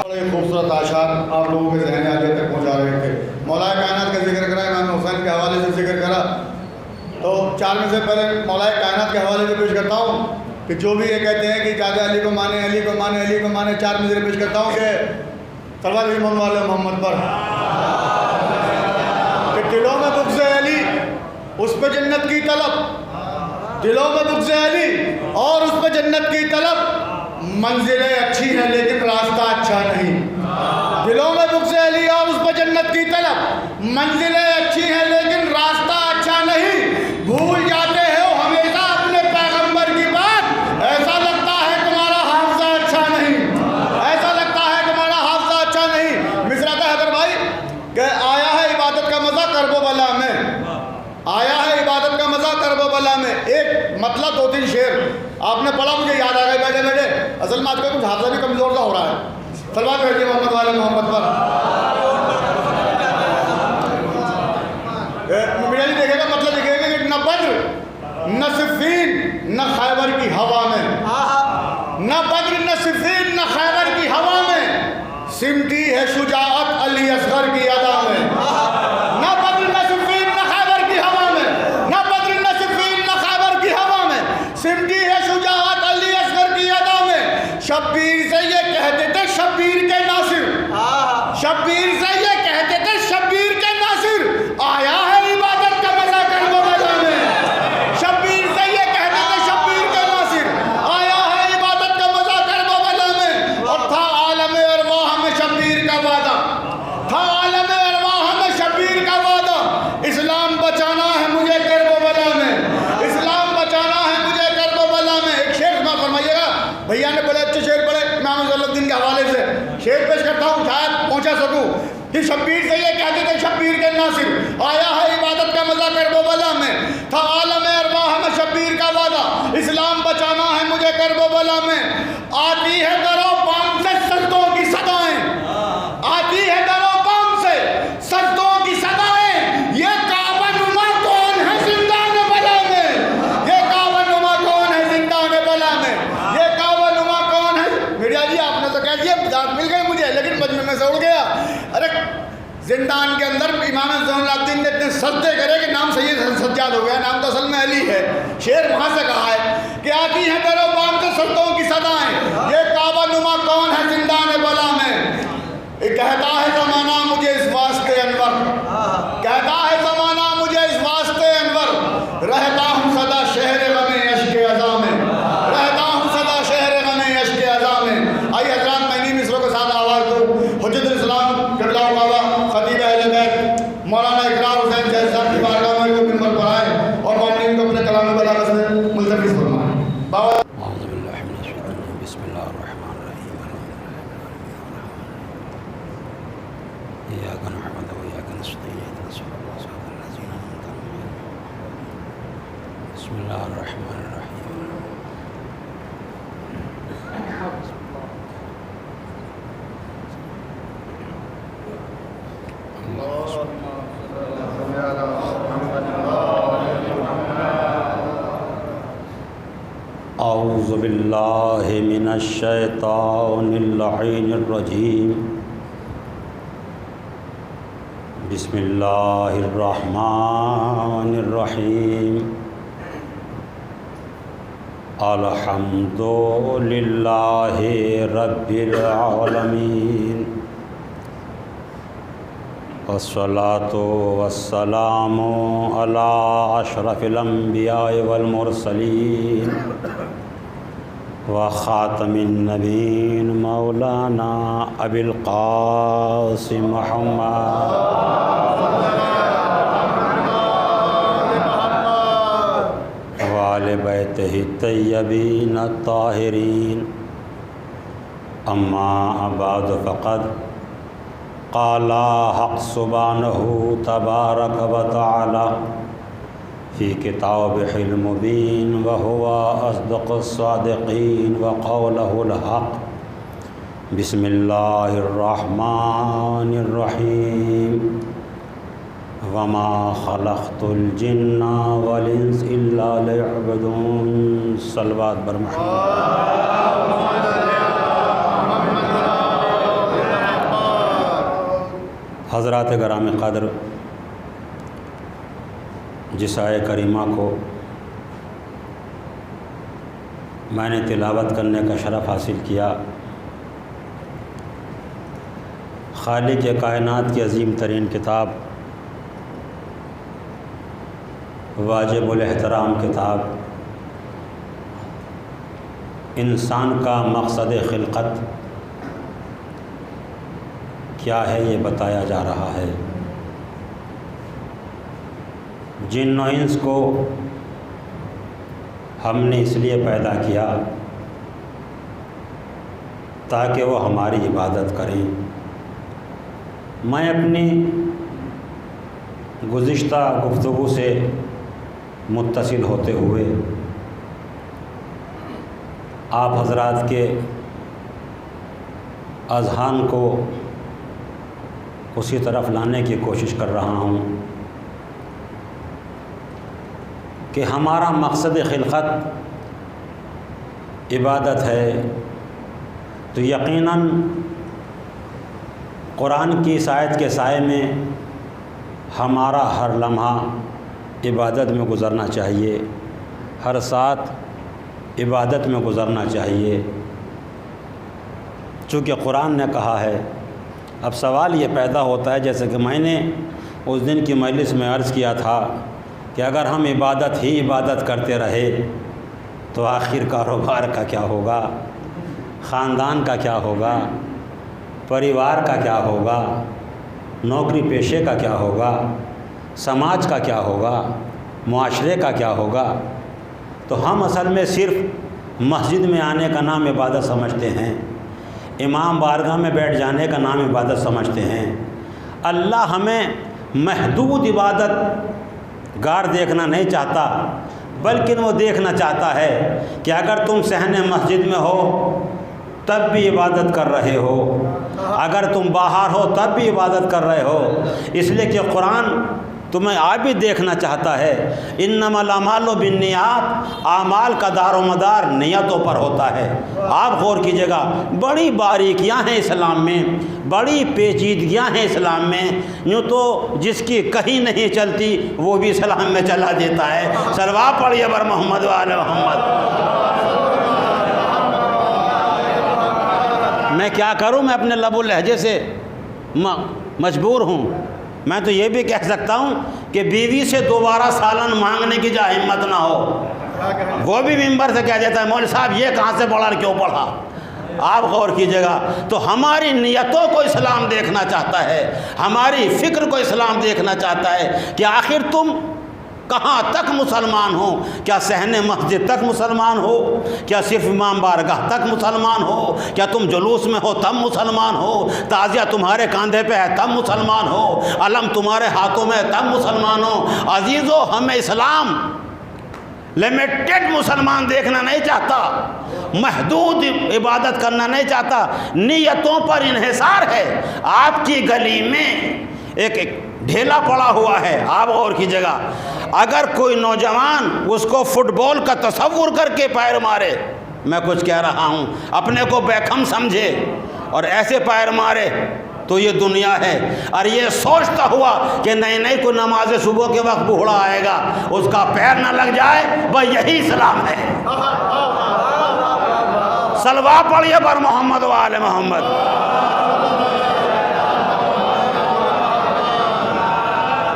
बड़े खूबसूरत आशार आप लोगों के जहन आगे तक पहुँचा रहे थे। मौलाए कायनात का जिक्र करा, इमाम हुसैन के हवाले से जिक्र करा, तो चार में से पहले मौलाए कायनात के हवाले से पेश करता हूँ कि जो भी ये कहते हैं कि जाते अली को माने, अली को माने, अली को माने, चार में से पेश करता हूँ कि सल्लल्लाहु अलैहि मोहम्मद पर कि दिलों में बुग़्ज़ अली उस पर जन्नत की तलब, दिलों में बुग़्ज़ अली और उस पर जन्नत की तलब, मंजिलें अच्छी हैं लेकिन रास्ता अच्छा नहीं। दिलों में बुग़्ज़ अली और उस पर जन्नत की तलब, मंजिलें अच्छी हैं लेकिन रास्ता अच्छा नहीं। भूल जाते हो हमेशा अपने पैगंबर की बात, ऐसा लगता है तुम्हारा हाफ़िज़ा अच्छा नहीं, ऐसा लगता है तुम्हारा हाफ़िज़ा अच्छा नहीं। मिसरा था हैदर भाई कि आया है इबादत का मज़ा करबो बला में, आया है इबादत का मज़ा करबो बला में। एक मतलब दो तीन शेर आपने पढ़ा, मुझे याद आ गए बैठे बैठे। असल में आजकल कुछ हाफ़िज़ा भी कमज़ोर सा हो रहा है। सलवात भेजिए मोहम्मद वाले मोहम्मद पर। मीडिया जी देखेगा मतलब लिखेगा कि न बद्र न सिफ़ीन न खैबर की हवा में, न बद्र न सिफ़ीन न खैबर की हवा में, सिमटी है शुजाअत अली असगर की अदा में। न बद्र न सिफ़ीन न खैबर की हवा में, न बद्र न सिफ़ीन न खैबर की हवा में, सिमटी है शुजाअत अली असगर की अदा में। शब्बीर से ये कहते थे शब्बीर के नासिर, बला में आती है दरो बाम से सजदों की सदाएं, आती है दरो बाम से सजदों की सदाएं। ये काबा नुमा कौन है जिंदान बला में, ये काबा नुमा कौन है जिंदान बला में, ये काबा नुमा कौन है। मीडिया जी आपने तो कह दिया दांत मिल गए मुझे, लेकिन मजमे में से उड़ गया। अरे जिंदान के अंदर इमाम ज़ैनुल ने इतने सजदे करे कि नाम सैयद सज्जाद हो गया, नाम तो असल में अली है। शेर वहाँ से कहा है कि आती है दरो बाम से सजदों की सदाएं, ये काबा नुमा कौन है जिंदान बला में। कहता है ज़माना मुझे इस वास्ते अनवर, कहता है ज़माना मुझे इस वास्ते अनवर, रहता हूँ सदा शहर गमे अश्क अज़ा में, रहता हूँ सदा शहर गमे अश्क अज़ा में। आइए हज़रात मैं इन्हीं मिसरों के साथ आवाज़ दूँ। हुज्जतुल इस्लाम क़िबला काबा खतीब अहले बैत मौलाना इकरार हुसैन जैद साहब की बारगाह में वो मिंबर पर आए और मौलवी को अपने कलाम बलागत से मुल्तफ़िज़ फरमाएं। बाबा औज़ु बिल्लाहि मिनश शैतानिर रजीम। बिस्मिल्लाहिर रहमानिर रहीम। अल्हम्दुलिल्लाहि रब्बिल आलमीन। वस्सलातु वस्सलामु अला अशरफिल अंबिया वल मुरसलीन व ख़ातमिन नबीन मौलाना अबिल क़ासिम मुहम्मद व आले बैतिहि तय्यबीन ताहिरीन। अम्मा बाद फ़क़द क़ाला हक़ सुब्हानहु तबारक व तआला फ़ी किताबिहिल मुबीन व हुवा अस्दक़ुस सादिक़ीन व क़ौलुहुल हक़। बिस्मिल्लाहिर रहमानिर रहीम। वमा ख़लक़तुल जिन्ना वल इंस इल्ला लियअबुदून। सल्लल्लाहु अलैहि वसल्लम। हज़रात गिराम क़द्र, जिस आय करीमा को मैंने तिलावत करने का शरफ़ हासिल किया, खालिक़ कायनात की अज़ीम तरीन किताब, वाजिबुल एहतराम किताब, इंसान का मक़सद ख़िलक़त क्या है ये बताया जा रहा है। जिन्न और इंस को हमने इसलिए पैदा किया ताकि वो हमारी इबादत करें। मैं अपनी गुज़िश्ता गुफ्तगू से मुत्तसिल होते हुए आप हज़रात के अज़हान को उसी तरफ लाने की कोशिश कर रहा हूँ कि हमारा मक़सद ख़िलक़त इबादत है, तो यकीनन कुरान की इस आयत के साए में हमारा हर लम्हा इबादत में गुज़रना चाहिए, हर साथ इबादत में गुज़रना चाहिए। चूँकि कुरान ने कहा है। अब सवाल ये पैदा होता है, जैसे कि मैंने उस दिन की मजलिस में अर्ज़ किया था कि अगर हम इबादत ही इबादत करते रहे तो आखिर कारोबार का क्या होगा, ख़ानदान का क्या होगा, परिवार का क्या होगा, नौकरी पेशे का क्या होगा, समाज का क्या होगा, मुआशरे का क्या होगा। तो हम असल में सिर्फ़ मस्जिद में आने का नाम इबादत समझते हैं, इमाम बारगाह में बैठ जाने का नाम इबादत समझते हैं। अल्लाह हमें महदूद इबादत गार देखना नहीं चाहता, बल्कि वो देखना चाहता है कि अगर तुम सहने मस्जिद में हो तब भी इबादत कर रहे हो, अगर तुम बाहर हो तब भी इबादत कर रहे हो। इसलिए कि कुरान तुम्हें आप भी देखना चाहता है। इन्नमल अमालु बिन्नियात, आमाल का दारोमदार नियतों पर होता है। आप गौर कीजिएगा, बड़ी बारीकियां हैं इस्लाम में, बड़ी पेचीदगियां हैं इस्लाम में। यूँ तो जिसकी कहीं नहीं चलती वो भी इस्लाम में चला देता है। सलवा पढ़िए बर मोहम्मद वाले मोहम्मद। मैं क्या करूं, मैं अपने लबो लहजे से मजबूर हूं। मैं तो ये भी कह सकता हूं कि बीवी से दोबारा सालन मांगने की जा हिम्मत ना हो। वो भी मिंबर से कह देता है मौलवी साहब ये कहाँ से पढ़ा और क्यों पढ़ा। आप गौर कीजिएगा, तो हमारी नियतों को इस्लाम देखना चाहता है, हमारी फ़िक्र को इस्लाम देखना चाहता है कि आखिर तुम कहाँ तक मुसलमान हो। क्या सहने मस्जिद तक मुसलमान हो, क्या सिर्फ इमाम बारगाह तक मुसलमान हो, क्या तुम जुलूस में हो तब मुसलमान हो, ताज़िया तुम्हारे कंधे पे है तब मुसलमान हो, अलम तुम्हारे हाथों में है तब मुसलमान हो। अजीज़ों, हमें इस्लाम लिमिटेड मुसलमान देखना नहीं चाहता, महदूद इबादत करना नहीं चाहता। नियतों पर इन्हिसार है। आपकी गली में एक ढेला पड़ा हुआ है, आप गौर कीजिएगा, अगर कोई नौजवान उसको फुटबॉल का तसव्वुर करके पैर मारे, मैं कुछ कह रहा हूँ, अपने को बेखम समझे और ऐसे पैर मारे तो ये दुनिया है। और ये सोचता हुआ कि नहीं कोई नमाज सुबह के वक्त बूढ़ा आएगा उसका पैर ना लग जाए, वह यही इस्लाम है। सलवा पढ़िए बर मोहम्मद वाले मोहम्मद।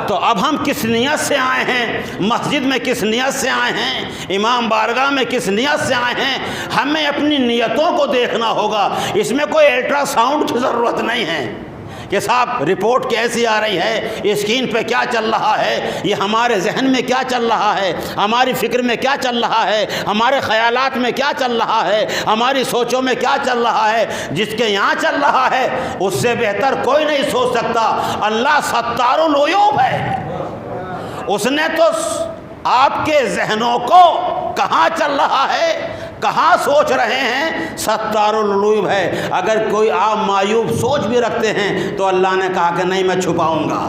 तो अब हम किस नियत से आए हैं, मस्जिद में किस नियत से आए हैं, इमाम बारगाह में किस नियत से आए हैं, हमें अपनी नियतों को देखना होगा। इसमें कोई अल्ट्रासाउंड की ज़रूरत नहीं है कि साहब रिपोर्ट कैसी आ रही है, स्क्रीन पे क्या चल रहा है, ये हमारे जहन में क्या चल रहा है, हमारी फ़िक्र में क्या चल रहा है, हमारे ख़यालात में क्या चल रहा है, हमारी सोचों में क्या चल रहा है। जिसके यहाँ चल रहा है उससे बेहतर कोई नहीं सोच सकता। अल्लाह सत्तारुल उयूब है, उसने तो आपके जहनों को कहाँ चल रहा है, कहाँ सोच रहे हैं, सत्तारुल उयूब है। अगर कोई आप मायूब सोच भी रखते हैं तो अल्लाह ने कहा कि नहीं मैं छुपाऊंगा।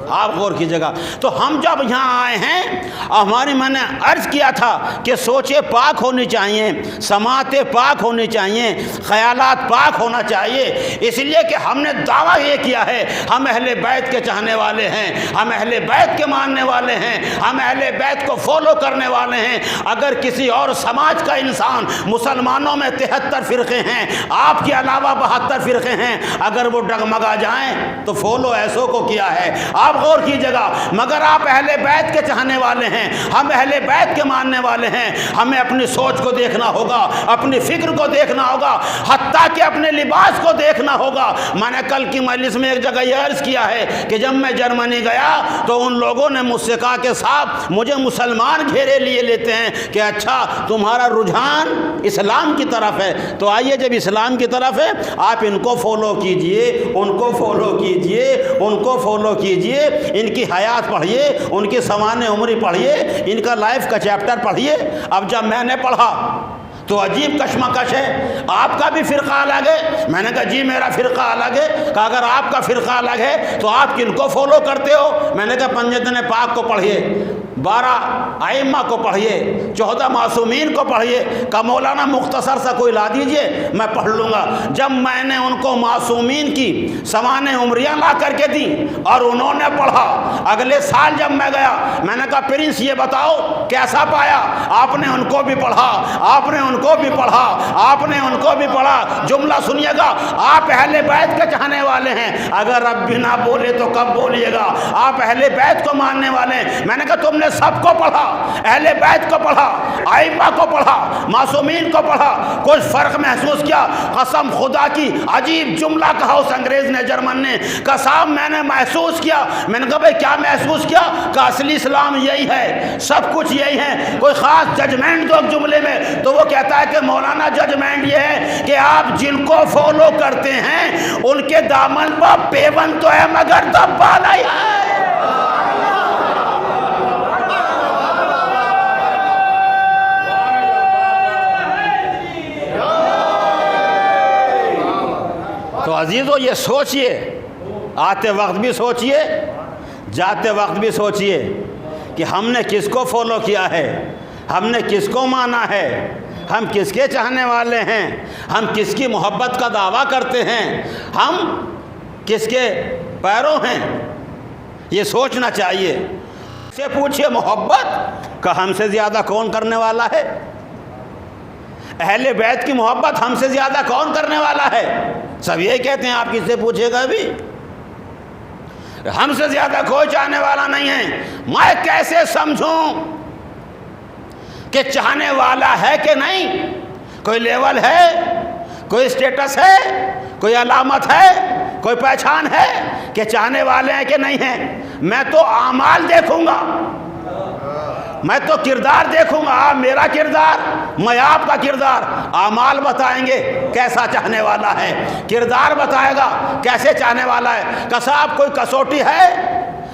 आप गौर कीजिएगा। तो हम जब यहाँ आए हैं, हमारी मैंने अर्ज़ किया था कि सोचें पाक होनी चाहिए, समातें पाक होनी चाहिए, ख़यालात पाक होना चाहिए। इसलिए कि हमने दावा ये किया है हम अहले बैत के चाहने वाले हैं, हम अहले बैत के मानने वाले हैं, हम अहले बैत को फॉलो करने वाले हैं। अगर किसी और समाज का इंसान, मुसलमानों में 73 फ़िरक़े हैं, आपके अलावा 72 फ़िरक़े हैं, अगर वो डगमगा जाएँ तो फॉलो ऐसों को किया है। आप गौर कीजिएगा, मगर आप अहले बैत के चाहने वाले हैं, हम अहले बैत के मानने वाले हैं। हमें अपनी सोच को देखना होगा, अपनी फिक्र को देखना होगा, हत्ता कि अपने लिबास को देखना होगा। मैंने कल की मजलिस में एक जगह यह अर्ज़ किया है कि जब मैं जर्मनी गया तो उन लोगों ने मुझसे कहा कि साहब मुझे मुसलमान घेरे लिए लेते हैं कि अच्छा तुम्हारा रुझान इस्लाम की तरफ है, तो आइए जब इस्लाम की तरफ है आप इनको फॉलो कीजिए, उनको फॉलो कीजिए, उनको फॉलो कीजिए, इनकी हयात पढ़िए, उनकी सवाने उम्री पढ़िए, इनका लाइफ का चैप्टर पढ़िए। अब जब मैंने पढ़ा तो अजीब कशमकश है, आपका भी फ़िरक़ा अलग है। मैंने कहा जी मेरा फ़िरक़ा अलग है। कहा अगर आपका फ़िरक़ा अलग है तो आप किनको फॉलो करते हो। मैंने कहा पंजतन पाक को पढ़िए, 12 आइम्मा को पढ़िए, 14 मासूमीन को पढ़िए। का मौलाना मुख्तसर सा कोई ला दीजिए मैं पढ़ लूँगा। जब मैंने उनको मासूमीन की सवाने उम्रियाँ ला करके दी और उन्होंने पढ़ा, अगले साल जब मैं गया मैंने कहा प्रिंस ये बताओ कैसा पाया। आपने उनको भी पढ़ा, आपने उनको भी पढ़ा, आपने उनको भी पढ़ा। जुमला सुनिएगा, आप अहले बैत के चाहने वाले हैं, अगर अब भी ना बोले तो कब बोलिएगा। आप अहले बैत को मानने वाले हैं। मैंने कहा तुमने सबको पढ़ा, अहले बैत को पढ़ा, आइम्मा को पढ़ा, मासूमीन को पढ़ा, कुछ फ़र्क महसूस किया। कसम खुदा की अजीब जुमला कहा उस अंग्रेज़ ने, जर्मन ने, कसम मैंने महसूस किया। मैंने कहा भाई क्या महसूस किया? का असली इस्लाम यही है, सब कुछ यही है। कोई ख़ास जजमेंट दो जुमले में तो वो कहता है कि मौलाना जजमेंट ये है कि आप जिनको फॉलो करते हैं उनके दामन पर पेवन तो है मगर दब्बा नहीं है। अजीज़ों ये सोचिए, आते वक्त भी सोचिए, जाते वक्त भी सोचिए कि हमने किसको फॉलो किया है, हमने किसको माना है, हम किसके चाहने वाले हैं, हम किसकी मोहब्बत का दावा करते हैं, हम किसके पैरों हैं। ये सोचना चाहिए। से पूछिए मोहब्बत का हमसे ज़्यादा कौन करने वाला है? अहले बैत की मोहब्बत हमसे ज़्यादा कौन करने वाला है? सब ये कहते हैं, आप किससे पूछेगा अभी? हमसे ज़्यादा कोई चाहने वाला नहीं है। मैं कैसे समझूं कि चाहने वाला है कि नहीं? कोई लेवल है, कोई स्टेटस है, कोई अलामत है, कोई पहचान है कि चाहने वाले हैं कि नहीं हैं? मैं तो आमाल देखूंगा, मैं तो किरदार देखूंगा। आप मेरा किरदार, मैं आपका किरदार। आमाल बताएंगे कैसा चाहने वाला है, किरदार बताएगा कैसे चाहने वाला है। कहा साहब कोई कसौटी है?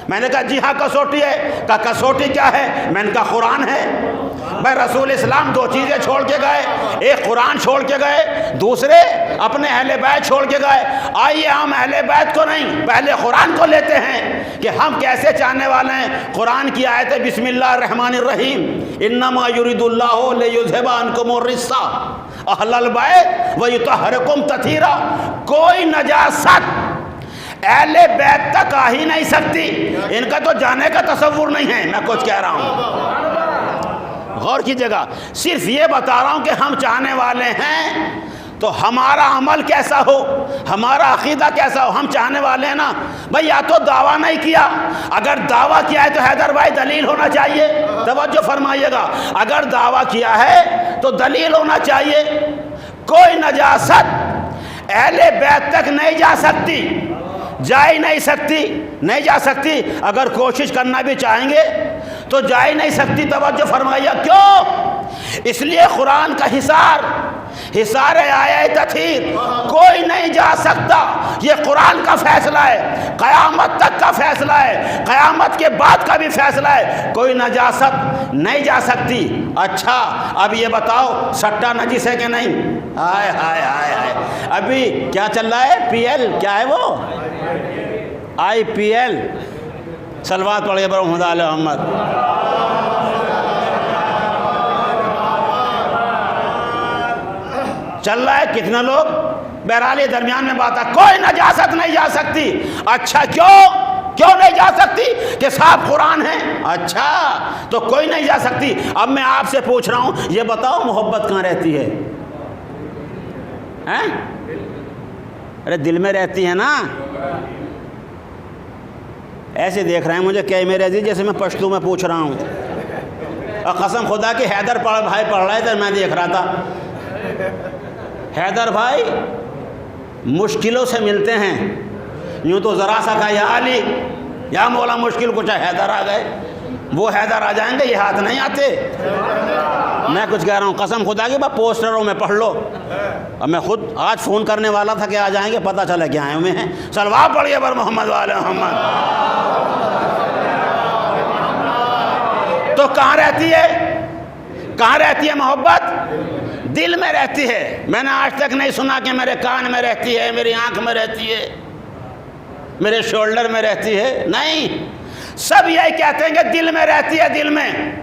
मैंने कहा जी हाँ कसौटी है। कहा कसौटी क्या है? मैंने कहा कुरान है। भाई रसूल इस्लाम दो चीज़ें छोड़ के गए, एक कुरान छोड़ के गए, दूसरे अपने अहले बैत छोड़ के गए। आइए हम अहले बैत को नहीं, पहले कुरान को लेते हैं कि हम कैसे चाहने वाले हैं। कुरान की आयत है बिस्मिल्लाहिर्रहमानिर्रहीम, इन्नमा युरिदुल्लाहु लियुज़हिबा अन्कुमुर रिज्सा अहलल बैत व युतहहिरकुम तथीरा। कोई नजासत अहले बैत तक आ ही नहीं सकती, इनका तो जाने का तसव्वुर नहीं है। मैं कुछ कह रहा हूँ, गौर कीजिएगा। सिर्फ ये बता रहा हूँ कि हम चाहने वाले हैं तो हमारा अमल कैसा हो, हमारा अकीदा कैसा हो। हम चाहने वाले हैं ना भाई, या तो दावा नहीं किया, अगर दावा किया है तो हैदर भाई दलील होना चाहिए। तवज्जो फरमाइएगा, अगर दावा किया है तो दलील होना चाहिए। कोई नजासत अहले बैत तक नहीं जा सकती, जा ही नहीं सकती, नहीं जा सकती। अगर कोशिश करना भी चाहेंगे तो जा ही नहीं सकती। तवज्जो फरमाइए क्यों? इसलिए कुरान का हिसार आया तथीर, कोई नहीं जा सकता। ये कुरान का फैसला है, क़यामत तक का फैसला है, क़यामत के बाद का भी फैसला है। कोई नजासत नहीं जा सकती। अच्छा अब ये बताओ सट्टा नजीस है कि नहीं? हाय हाय हाय हाय। अभी क्या चल रहा है? PL क्या है वो? IPL। सलवात पढ़िए मोहम्मद आले मोहम्मद। चल रहा है, कितने लोग बहरहाल दरमियान में बात है। कोई नजासत नहीं जा सकती। अच्छा क्यों नहीं जा सकती? कि साहब कुरान है। अच्छा तो कोई नहीं जा सकती। अब मैं आपसे पूछ रहा हूं, ये बताओ मोहब्बत कहाँ रहती है? हैं? अरे दिल में रहती है ना। ऐसे देख रहे हैं मुझे क्या मेरे अजीज, जैसे मैं पश्तो में पूछ रहा हूँ। और कसम खुदा के हैदर भाई पढ़ रहे थे, मैं देख रहा था। हैदर भाई मुश्किलों से मिलते हैं, यूँ तो ज़रा सा कहा या अली या मौला मुश्किल कुछ है, हैदर आ गए। वो हैदर आ जाएंगे, ये हाथ नहीं आते। मैं कुछ कह रहा हूँ कसम खुदा की, बस पोस्टरों में पढ़ लो। अब मैं खुद आज फ़ोन करने वाला था कि आ जाएंगे, पता चला कि आए हुए हैं। सलवा पढ़िए पर मोहम्मद वाले मोहम्मद। तो कहाँ रहती है? कहाँ रहती है मोहब्बत? दिल में रहती है। मैंने आज तक नहीं सुना कि मेरे कान में रहती है, मेरी आंख में रहती है, मेरे शोल्डर में रहती है। नहीं, सब यही कहते हैं कि दिल में रहती है, दिल में।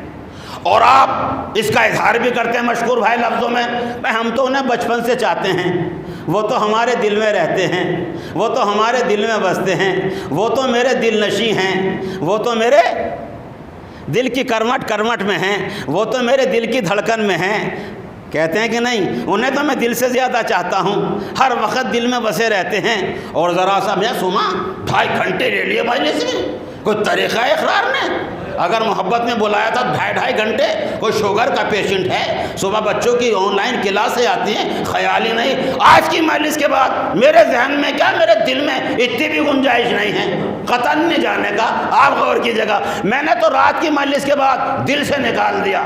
और आप इसका इजहार भी करते हैं मशकूर भाई लफ्ज़ों में। भाई हम तो उन्हें बचपन से चाहते हैं, वो तो हमारे दिल में रहते हैं, वो तो हमारे दिल में बसते हैं, वो तो मेरे दिल नशी हैं, वो तो मेरे दिल की करवट में हैं, वो तो मेरे दिल की धड़कन में हैं। कहते हैं कि नहीं, उन्हें तो मैं दिल से ज़्यादा चाहता हूँ, हर वक्त दिल में बसे रहते हैं। और ज़रा सा मैं सुना 2.5 घंटे ले लिए मजलिस में, कोई तरीक़ा इक़रार ने। अगर मोहब्बत में बुलाया था 2.5 घंटे, कोई शुगर का पेशेंट है, सुबह बच्चों की ऑनलाइन क्लासें आती हैं, ख्याल ही नहीं। आज की मजलिस के बाद मेरे जहन में क्या, मेरे दिल में इतनी भी गुंजाइश नहीं है कतन नहीं जाने का। आप गौर कीजिएगा, मैंने तो रात की मजलिस के बाद दिल से निकाल दिया।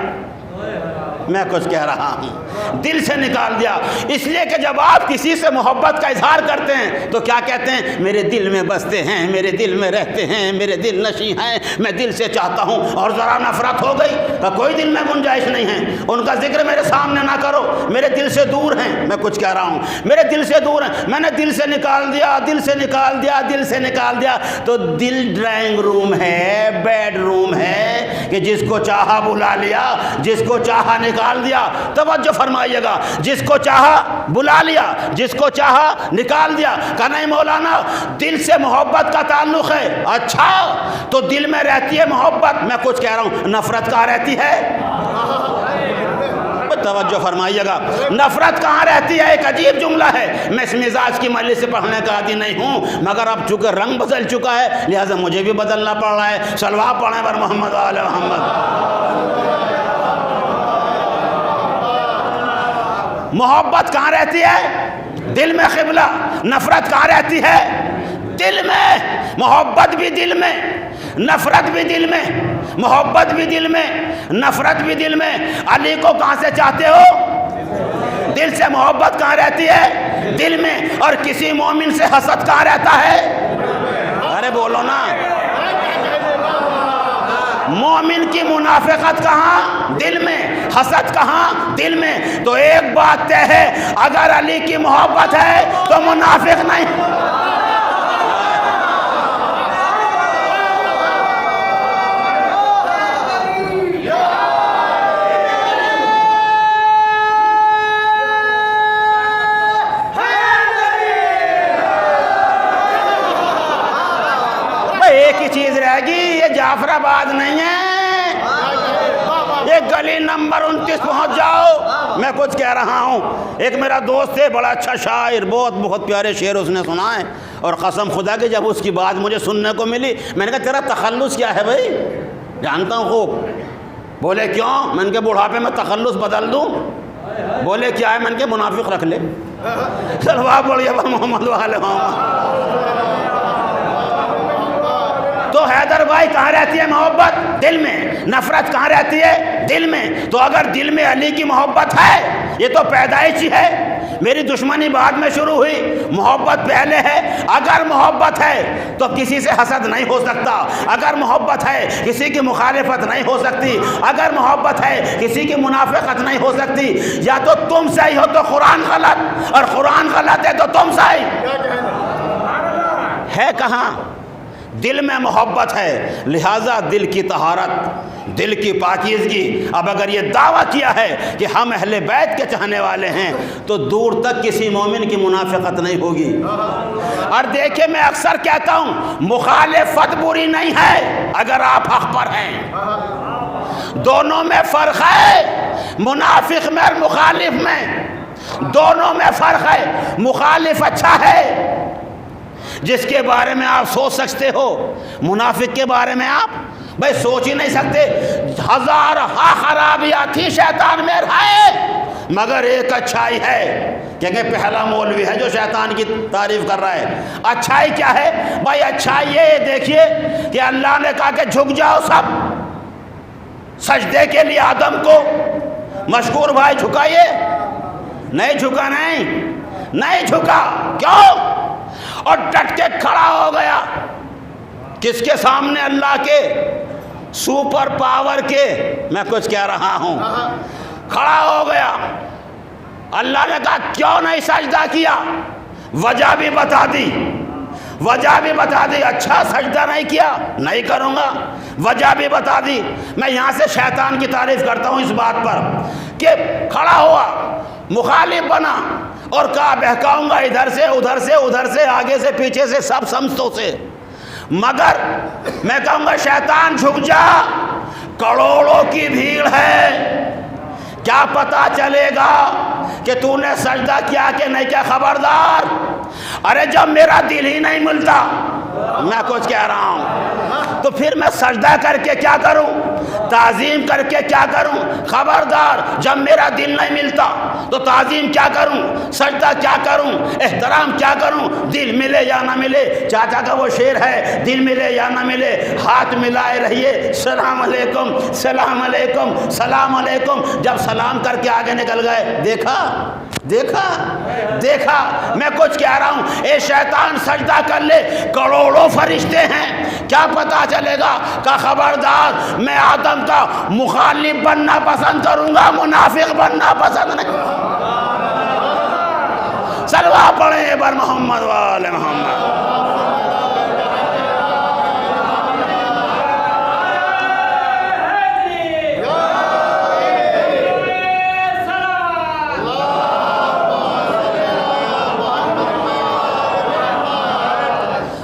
मैं कुछ कह रहा हूँ, दिल से निकाल दिया। इसलिए कि जब आप किसी से मोहब्बत का इजहार करते हैं तो क्या कहते हैं? मेरे दिल में बसते हैं, मेरे दिल में रहते हैं, मेरे दिल नशी हैं, मैं दिल से चाहता हूँ। और ज़रा नफरत हो गई तो कोई दिल में गुंजाइश नहीं है, उनका जिक्र मेरे सामने ना करो, मेरे दिल से दूर हैं। मैं कुछ कह रहा हूँ, मेरे दिल से दूर हैं। मैंने दिल से निकाल दिया, दिल से निकाल दिया, दिल से निकाल दिया। तो दिल ड्राइंग रूम है, बेडरूम है कि जिसको चाहा बुला लिया, जिसको चाहा निकाल दिया। तवज्जो फरमाइएगा, जिसको चाहा बुला लिया, जिसको चाहा निकाल दिया। कहा नहीं मौलाना, दिल से मोहब्बत का ताल्लुक है। अच्छा, तो दिल में रहती है मोहब्बत। मैं कुछ कह रहा हूं, नफरत कहाँ रहती है? तवज्जो फरमाइएगा, नफरत कहाँ रहती है? एक अजीब जुमला है। मैं इस मिजाज की मजलिस से पढ़ने का आदी नहीं हूँ, मगर अब चूंकि रंग बदल चुका है लिहाजा मुझे भी बदलना पड़ रहा है। सलवा पढ़े पर मोहम्मद वाले मोहम्मद। मोहब्बत कहाँ रहती है? दिल में। क़िबला, नफरत कहाँ रहती है? दिल में। मोहब्बत भी दिल में, नफरत भी दिल में, मोहब्बत भी दिल में, नफरत भी दिल में। अली को कहाँ से चाहते हो? दिल से। मोहब्बत कहाँ रहती है? दिल में। और किसी मोमिन से हसद कहाँ रहता है? अरे बोलो ना। मोमिन की मुनाफिकत कहाँ? दिल में। हसद कहाँ? दिल में। तो एक बात तय है, अगर अली की मोहब्बत है तो मुनाफिक नहीं। एक ही चीज रहेगी, ये जाफराबाद नहीं है, ये गली नंबर 29 पहुंच जाओ। मैं कुछ कह रहा हूँ। एक मेरा दोस्त है, बड़ा अच्छा शायर, बहुत प्यारे शेर उसने सुना है। और कसम खुदा की जब उसकी बात मुझे सुनने को मिली, मैंने कहा तेरा तखल्लुस क्या है भाई? जानता हूँ खूब। बोले क्यों? मैंने कहा बुढ़ापे में तखल्लुस बदल दूँ। बोले क्या है? मैंने कहा मुनाफिक रख ले। सलवा बढ़िया मोहम्मद वाले मोहम्मद। तो हैदर भाई कहाँ रहती है मोहब्बत? दिल में। नफरत कहाँ रहती है? दिल में। तो अगर दिल में अली की मोहब्बत है, ये तो पैदाइशी है। मेरी दुश्मनी बाद में शुरू हुई, मोहब्बत पहले है। अगर मोहब्बत है तो किसी से हसद नहीं हो सकता। अगर मोहब्बत है किसी की मुखालिफत नहीं हो सकती। अगर मोहब्बत है किसी की मुनाफिकत नहीं हो सकती। या तो तुम सही हो तो कुरान गलत, और कुरान गलत है तो तुम सही। है कहाँ? दिल में मोहब्बत है, लिहाजा दिल की तहारत, दिल की पाकीज़गी। अब अगर ये दावा किया है कि हम अहले बैत के चाहने वाले हैं तो दूर तक किसी मोमिन की मुनाफिकत नहीं होगी। और देखिए, मैं अक्सर कहता हूँ, मुखालिफत बुरी नहीं है अगर आप हक़ पर हैं। दोनों में फ़र्क है, मुनाफिक में और मुखालिफ में दोनों में फ़र्क है। मुखालिफ अच्छा है जिसके बारे में आप सोच सकते हो, मुनाफिक के बारे में आप भाई सोच ही नहीं सकते। हजार खराबियाँ थी शैतान में है, मगर एक अच्छाई है। क्योंकि पहला मौलवी है जो शैतान की तारीफ कर रहा है। अच्छाई क्या है भाई? अच्छाई ये देखिए कि अल्लाह ने कहा कि झुक जाओ सब सजदे के लिए आदम को। मशकूर भाई झुकाइए। नहीं झुका, नहीं झुका। क्यों? और डट के खड़ा हो गया। किसके सामने? अल्लाह के सुपर पावर के। मैं कुछ कह रहा हूं, खड़ा हो गया। अल्लाह ने कहा क्यों नहीं सजदा किया? वजह भी बता दी, वजह भी बता दी। अच्छा सजदा नहीं किया? नहीं करूंगा। वजह भी बता दी। मैं यहां से शैतान की तारीफ करता हूं इस बात पर कि खड़ा हुआ, मुखालिफ बना और कहा बहकाऊंगा इधर से उधर से, उधर से, आगे से, पीछे से, सब समस्तों से। मगर मैं कहूँगा शैतान झुक जा, करोड़ों की भीड़ है, क्या पता चलेगा कि तूने सजदा किया कि नहीं किया? खबरदार। अरे जब मेरा दिल ही नहीं मिलता, मैं कुछ कह रहा हूँ, तो फिर मैं सजदा करके क्या करूं, ताज़ीम करके क्या करूं? खबरदार, जब मेरा दिल नहीं मिलता तो ताज़ीम क्या करूं, सजदा क्या करूं, एहतराम क्या करूं? दिल मिले या ना मिले, चाचा का वो शेर है, दिल मिले या ना मिले हाथ मिलाए रहिए, सलाम अलैकुम सलाम अलैकुम सलाम अलैकुम। जब सलाम करके आगे निकल गए, देखा देखा देखा, मैं कुछ कह रहा हूं, ए शैतान सजदा कर ले, करोड़ों फरिश्ते हैं, क्या पता चलेगा? का खबरदार, मैं आदम का मुखालिफ बनना पसंद करूंगा, मुनाफिक बनना पसंद नहीं। सलवा पढ़े बर मोहम्मद वाले मोहम्मद।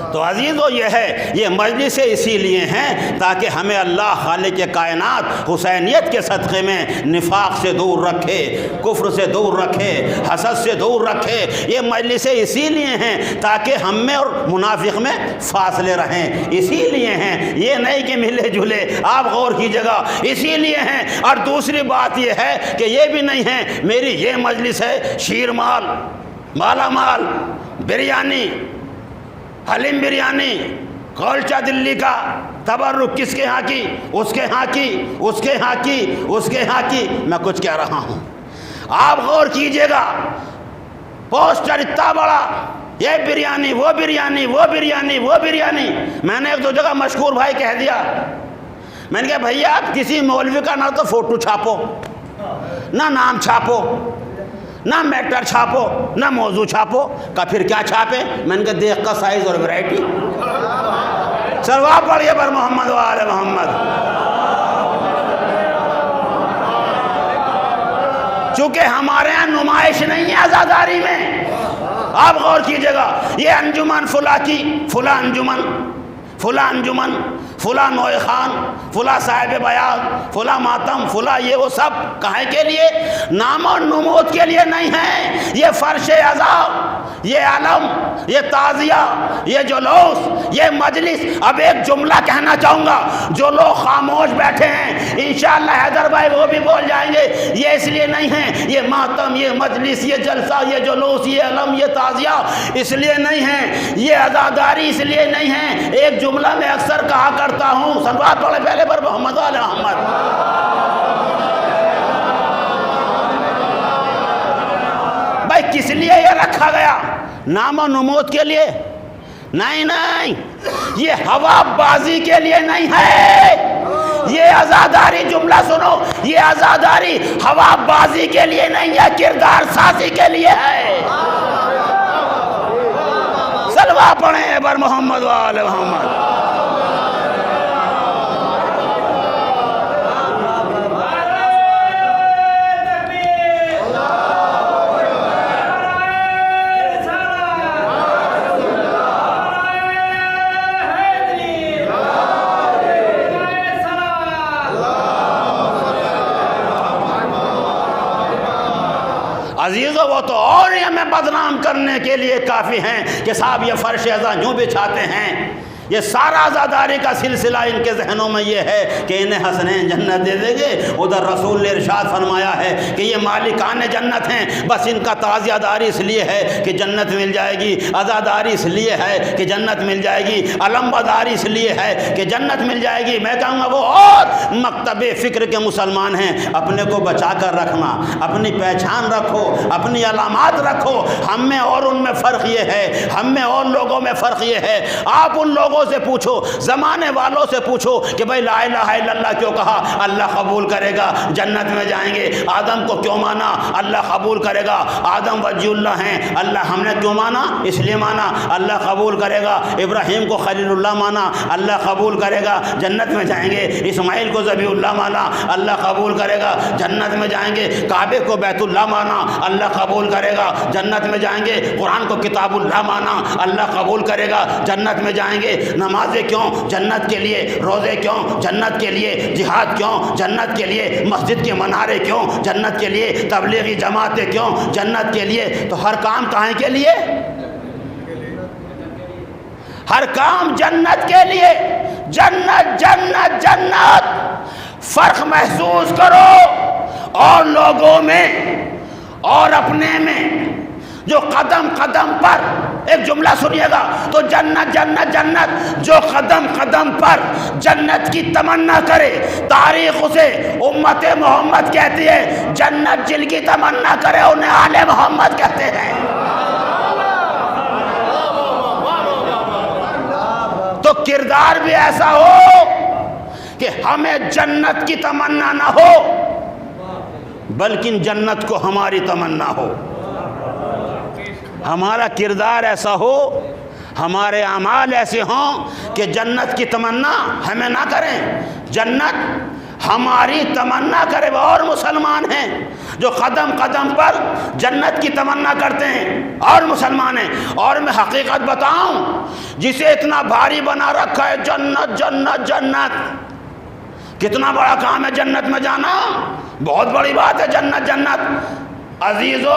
तो अजीज़ों, ये है, ये मजलिसें इसीलिए हैं ताकि हमें अल्लाह खालिक कायनात हुसैनियत के सदक़े में निफाक से दूर रखे, कुफ्र से दूर रखे, हसद से दूर रखे। ये मजलिसें इसीलिए हैं ताकि हम में और मुनाफिक में फासले रहें, इसीलिए हैं, ये नहीं कि मिले जुले। आप गौर कीजिएगा, इसीलिए हैं। और दूसरी बात ये है कि ये भी नहीं है मेरी ये मजलिस है शीरमाल, मालामाल, बिरयानी, हलीम बिरयानी, कौलचा दिल्ली का, तबर्रुक किसके यहाँ की, उसके यहाँ की, उसके यहाँ की, उसके यहाँ की। मैं कुछ कह रहा हूँ, आप गौर कीजिएगा, पोस्टर इतना बड़ा, ये बिरयानी, वो बिरयानी, वो बिरयानी, वो बिरयानी। मैंने एक दो जगह मशहूर भाई कह दिया, मैंने कहा भैया आप किसी मौलवी का ना तो फ़ोटो छापो, ना नाम छापो, ना मैटर छापो, ना मौजू छापो, का फिर क्या छापे? मैंने कहा देख का साइज और वैरायटी। सलवा पढ़िए पर मोहम्मद वाले मोहम्मद। चूंकि हमारे यहाँ नुमाइश नहीं है आज़ादारी में। आप गौर कीजिएगा, ये अंजुमन फुला की, फुला अंजुमन, फुला अंजुमन, फुला नोए खान, फुला साहिब बयाज, फुला मातम, फुला ये वो सब काहे के लिए? नाम और नमूद के लिए नहीं है। ये फर्श अज़ाब, ये आलम, ये ताज़िया, ये जुलूस, ये मजलिस। अब एक जुमला कहना चाहूँगा, जो लोग खामोश बैठे हैं, इंशाअल्लाह हैदर भाई वो भी बोल जाएंगे, ये इसलिए नहीं है, ये मातम, ये मजलिस, ये जलसा, ये जुलूस, ये आलम, ये ताज़िया इसलिए नहीं है, ये अज़ादारी इसलिए नहीं है। एक जुमला मैं अक्सर कहा करता हूँ, सलवात पढ़े पहले पर मोहम्मद वाले मोहम्मद। भाई किस लिए ये रखा गया? नाम और नमूद के लिए? नहीं नहीं, ये हवाबाजी के लिए नहीं है। ये आज़ादारी, जुमला सुनो, ये आज़ादारी हवाबाजी के लिए नहीं है, किरदार साजी के लिए है। सलवा पढ़े बर मोहम्मद वाले मोहम्मद। अजीज़ों, वो तो और ये हमें बदनाम करने के लिए काफ़ी हैं कि साहब ये फर्श अज़ा यूँ बिछाते हैं। ये सारा आज़ादारी का सिलसिला इनके जहनों में ये है कि इन्हें हसनैन जन्नत दे देंगे। उधर रसूल ने इरशाद फरमाया है कि ये मालिकान जन्नत हैं, बस इनका ताज़ियादारी इसलिए है कि जन्नत मिल जाएगी, आज़ादारी इसलिए है कि जन्नत मिल जाएगी, अलम्बादारी इसलिए है कि जन्नत मिल जाएगी। मैं कहूँगा वो और मकतबे फ़िक्र के मुसलमान हैं। अपने को बचा कर रखना, अपनी पहचान रखो, अपनी अलामात रखो। हम में और उनमें फ़र्क ये है, हम में और लोगों में फ़र्क ये है। आप उन लोगों से पूछो, ज़माने वालों से पूछो कि भाई ला इलाहा इल्लल्लाह क्यों कहा? अल्लाह कबूल करेगा, जन्नत में जाएंगे। आदम को क्यों माना? अल्लाह कबूल करेगा, आदम वजीउल्लाह हैं। अल्लाह हमने क्यों माना? इसलिए माना, अल्लाह कबूल करेगा। इब्राहीम को खलीलुल्लाह माना, अल्लाह कबूल करेगा, जन्नत में जाएंगे। इस्माइल को ज़बीउल्लाह माना, अल्लाह कबूल करेगा, जन्नत में जाएंगे। काबे को बैतुल्लाह माना, अल्लाह कबूल करेगा, जन्नत में जाएंगे। कुरान को किताबुल्लाह माना, अल्लाह कबूल करेगा, जन्नत में जाएंगे। नमाजें क्यों? जन्नत के लिए। रोज़े क्यों? जन्नत के लिए। जिहाद क्यों? जन्नत के लिए। मस्जिद के मनारे क्यों? जन्नत के लिए। तबलीगी जमातें क्यों? जन्नत के लिए। तो हर काम काहे के लिए? हर काम जन्नत के लिए। जन्नत जन्नत जन्नत, फर्क महसूस करो और लोगों में और अपने में। जो कदम कदम पर, एक जुमला सुनिएगा, तो जन्नत जन्नत जन्नत, जो कदम कदम पर जन्नत की तमन्ना करे, तारीख उसे उम्मत मोहम्मद कहती है। जन्नत जिनकी तमन्ना करे उन्हें आले मोहम्मद कहते हैं। तो किरदार भी ऐसा हो कि हमें जन्नत की तमन्ना ना हो, बल्कि जन्नत को हमारी तमन्ना हो। हमारा किरदार ऐसा हो, हमारे अमाल ऐसे हों कि जन्नत की तमन्ना हमें ना करें, जन्नत हमारी तमन्ना करे। और मुसलमान हैं जो कदम कदम पर जन्नत की तमन्ना करते हैं और मुसलमान हैं। और मैं हकीकत बताऊं, जिसे इतना भारी बना रखा है जन्नत जन्नत जन्नत, कितना बड़ा काम है जन्नत में जाना, बहुत बड़ी बात है जन्नत जन्नत। अजीज़ो,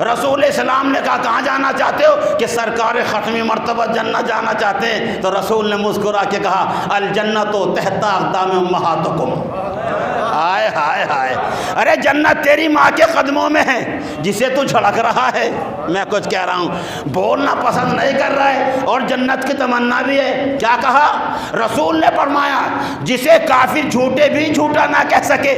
रसूल इस्लाम ने कहा कहाँ जाना चाहते हो? कि सरकार ख़त्मी मर्तबा जन्नत जाना चाहते हैं। तो रसूल ने मुस्कुरा के कहा अल जन्नतो तहता अक़दाम उम्महातिकुम। हाय हाय हाय, अरे जन्नत तेरी माँ के कदमों में है, जिसे तू झड़क रहा है। मैं कुछ कह रहा हूँ, बोलना पसंद नहीं कर रहा है और जन्नत की तमन्ना भी है। क्या कहा रसूल ने? फरमाया जिसे काफिर झूठे भी झूठा ना कह सके,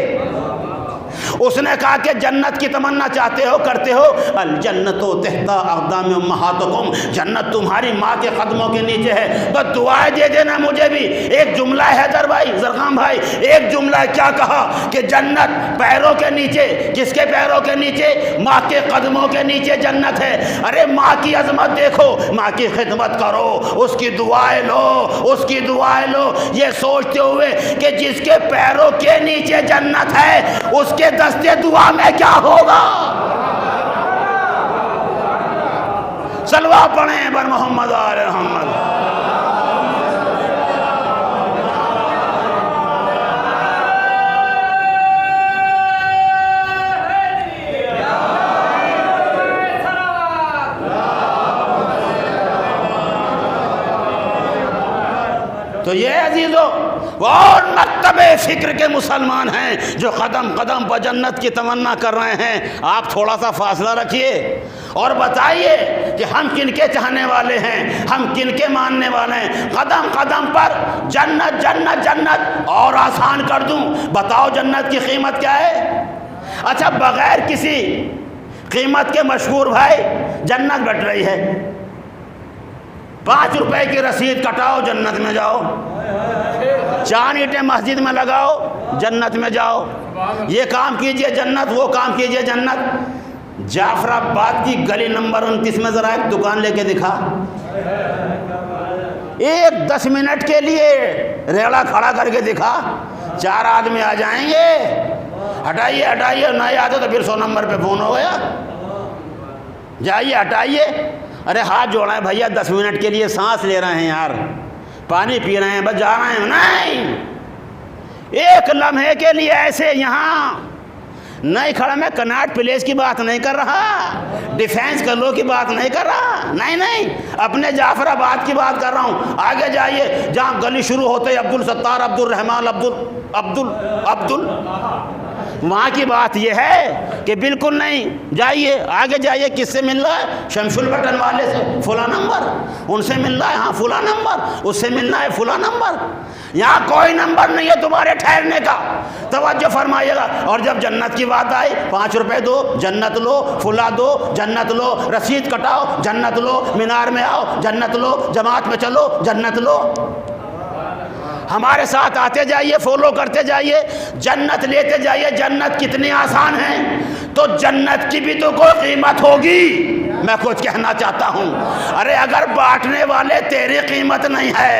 उसने कहा कि जन्नत की तमन्ना चाहते हो, करते हो, अल जन्नतो तहता अक़दाम उम्महातिकुम, जन्नत तुम्हारी माँ के कदमों के नीचे है। बस दुआएं दे देना मुझे भी। एक जुमला है हैदर भाई, ज़रग़ाम भाई, एक जुमला है। क्या कहा कि जन्नत पैरों के नीचे, किसके पैरों के नीचे? माँ के कदमों के नीचे जन्नत है। अरे माँ की अजमत देखो, माँ की खिदमत करो, उसकी दुआएं लो, उसकी दुआएं लो, ये सोचते हुए कि जिसके पैरों के नीचे जन्नत है उसके दस्ते दुआ में क्या होगा। सलवा पढ़ें बर मोहम्मद आले मोहम्मद। तो ये अजीजों और मकतबे फ़िक्र के मुसलमान हैं जो कदम कदम पर जन्नत की तमन्ना कर रहे हैं। आप थोड़ा सा फासला रखिए और बताइए कि हम किनके चाहने वाले हैं, हम किनके मानने वाले हैं। कदम कदम पर जन्नत जन्नत जन्नत। और आसान कर दूं, बताओ जन्नत की कीमत क्या है? अच्छा, बग़ैर किसी कीमत के मशहूर भाई जन्नत बट रही है। 5 रुपए की रसीद कटाओ, जन्नत में जाओ। 4 ईंटें मस्जिद में लगाओ, जन्नत में जाओ। ये काम कीजिए जन्नत, वो काम कीजिए जन्नत। जाफराबाद की गली नंबर 29 में ज़रा एक दुकान लेके दिखा। एक 10 मिनट के लिए रेड़ा खड़ा करके दिखा, 4 आदमी आ जाएंगे। हटाइए हटाइए, नहीं आते तो फिर 100 नंबर पे फ़ोन हो गया। जाइए हटाइए। अरे हाथ जोड़ा है भैया, 10 मिनट के लिए सांस ले रहे हैं यार, पानी पी रहे हैं, बस जा रहे हैं। नहीं, एक लम्हे के लिए ऐसे यहाँ नहीं खड़ा। मैं कनॉट प्लेस की बात नहीं कर रहा, डिफेंस कलो की बात नहीं कर रहा, नहीं नहीं, अपने जाफराबाद की बात कर रहा हूँ। आगे जाइए, जहाँ गली शुरू होते अब्दुल सत्तार, अब्दुल रहमान, अब्दुल वहाँ की बात यह है कि बिल्कुल नहीं। जाइए आगे जाइए, किससे मिल रहा है? शमशुल बटन वाले से, फुला नंबर, उनसे मिल रहा है, हाँ फुला नंबर, उससे मिलना है, फुला नंबर। यहाँ कोई नंबर नहीं है तुम्हारे ठहरने का, तवज्जो फरमाइएगा। और जब जन्नत की बात आई, 5 रुपए दो, जन्नत लो, फुला दो, जन्नत लो, रसीद कटाओ, जन्नत लो, मीनार में आओ, जन्नत लो, जमात में चलो, जन्नत लो। हमारे साथ आते जाइए, फॉलो करते जाइए, जन्नत लेते जाइए। जन्नत कितनी आसान है, तो जन्नत की भी तो कोई कीमत होगी। मैं कुछ कहना चाहता हूँ, अरे अगर बांटने वाले तेरी कीमत नहीं है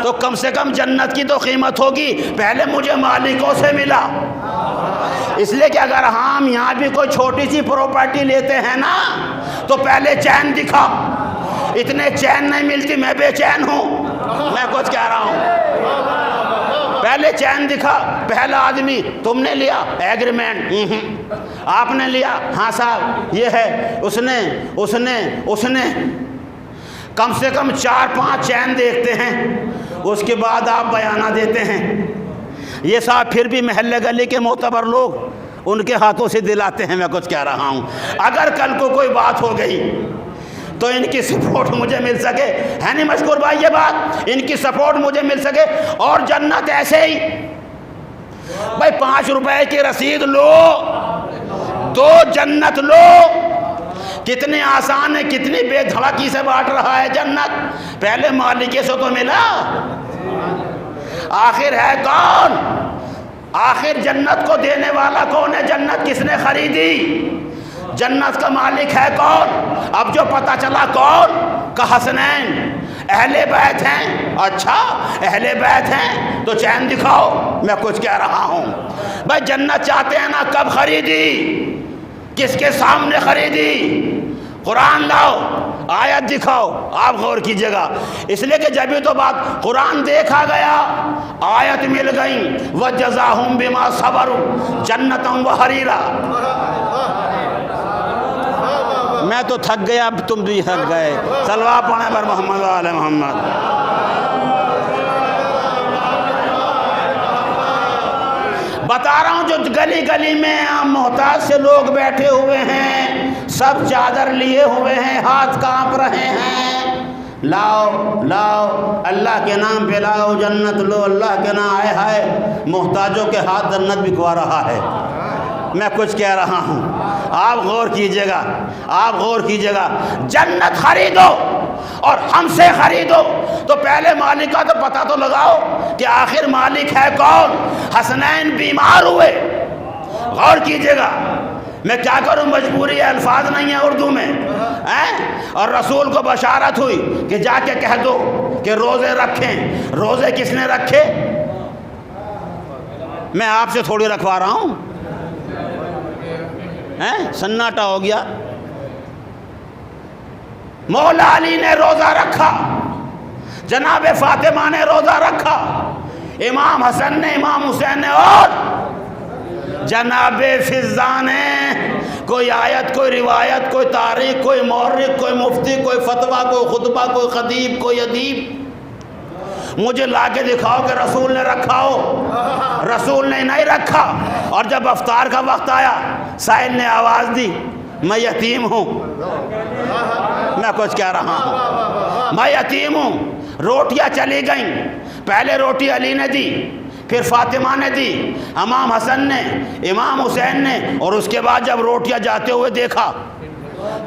तो कम से कम जन्नत की तो कीमत होगी। पहले मुझे मालिकों से मिला, इसलिए कि अगर हम यहाँ भी कोई छोटी सी प्रॉपर्टी लेते हैं ना, तो पहले चैन दिखा। इतने चैन नहीं मिलती, मैं बेचैन हूँ। मैं कुछ कह रहा हूँ, पहले चैन दिखा। पहला आदमी तुमने लिया एग्रीमेंट, आपने लिया, हाँ साहब ये है, उसने कम से कम 4-5 चैन देखते हैं, उसके बाद आप बयाना देते हैं। ये साहब फिर भी महल्ले गली के मोतबर लोग उनके हाथों से दिलाते हैं। मैं कुछ कह रहा हूँ, अगर कल को कोई बात हो गई तो इनकी सपोर्ट मुझे मिल सके, है नहीं मशकूर भाई ये बात, इनकी सपोर्ट मुझे मिल सके। और जन्नत ऐसे ही भाई 5 रुपए की रसीद लो, 2 जन्नत लो, कितने आसान है, कितनी बेधड़की से बांट रहा है जन्नत। पहले मालिक से तो मिला, आखिर है कौन, आखिर जन्नत को देने वाला कौन है, जन्नत किसने खरीदी, जन्नत का मालिक है कौन। अब जो पता चला कौन का हसनैन अहले बैत हैं। अच्छा अहले बैत हैं तो चैन दिखाओ। मैं कुछ कह रहा हूँ भाई, जन्नत चाहते हैं ना, कब खरीदी, किसके सामने खरीदी, कुरान लाओ, आयत दिखाओ। आप गौर कीजिएगा, इसलिए कि जब भी तो बात कुरान देखा गया, आयत मिल गई, व जज़ाहुम बिमा सबरू जन्नतम व हरीरा। मैं तो थक गया, अब तुम भी थक गए। सलवा पढ़े पर मोहम्मद वाले मोहम्मद। बता रहा हूँ, जो गली गली में मोहताज से लोग बैठे हुए हैं, सब चादर लिए हुए हैं, हाथ कांप रहे हैं, लाओ लाओ अल्लाह के नाम पे लाओ, जन्नत लो अल्लाह के नाम। आए हाय, मोहताजों के हाथ जन्नत बिकवा रहा है। मैं कुछ कह रहा हूँ, आप गौर कीजिएगा, आप गौर कीजिएगा। जन्नत खरीदो और हमसे खरीदो तो पहले मालिक का तो पता तो लगाओ कि आखिर मालिक है कौन। हसनैन बीमार हुए, गौर कीजिएगा। मैं क्या करूं, मजबूरी है, अल्फाज नहीं है उर्दू में हैं। और रसूल को बशारत हुई कि जाके कह दो कि रोज़े रखें। रोज़े किसने रखे, मैं आपसे थोड़ी रखवा रहा हूं, हैं। सन्नाटा हो गया। मौला अली ने रोज़ा रखा, जनाब फातिमा ने रोज़ा रखा, इमाम हसन ने, इमाम हुसैन ने, और जनाब फिज़ा ने। कोई आयत, कोई रिवायत, कोई तारीख, कोई मौर्रिख, कोई मुफ्ती, कोई फतवा, कोई खुतबा, कोई खतीब, कोई अदीब मुझे लाके दिखाओ कि रसूल ने रखा हो। रसूल ने नहीं रखा। और जब अफ्तार का वक्त आया, साहिल ने आवाज़ दी, मैं यतीम हूँ। मैं कुछ कह रहा हूँ, मैं यतीम हूँ। रोटियाँ चली गईं, पहले रोटी अली ने दी, फिर फातिमा ने दी, इमाम हसन ने, इमाम हुसैन ने, और उसके बाद जब रोटियां जाते हुए देखा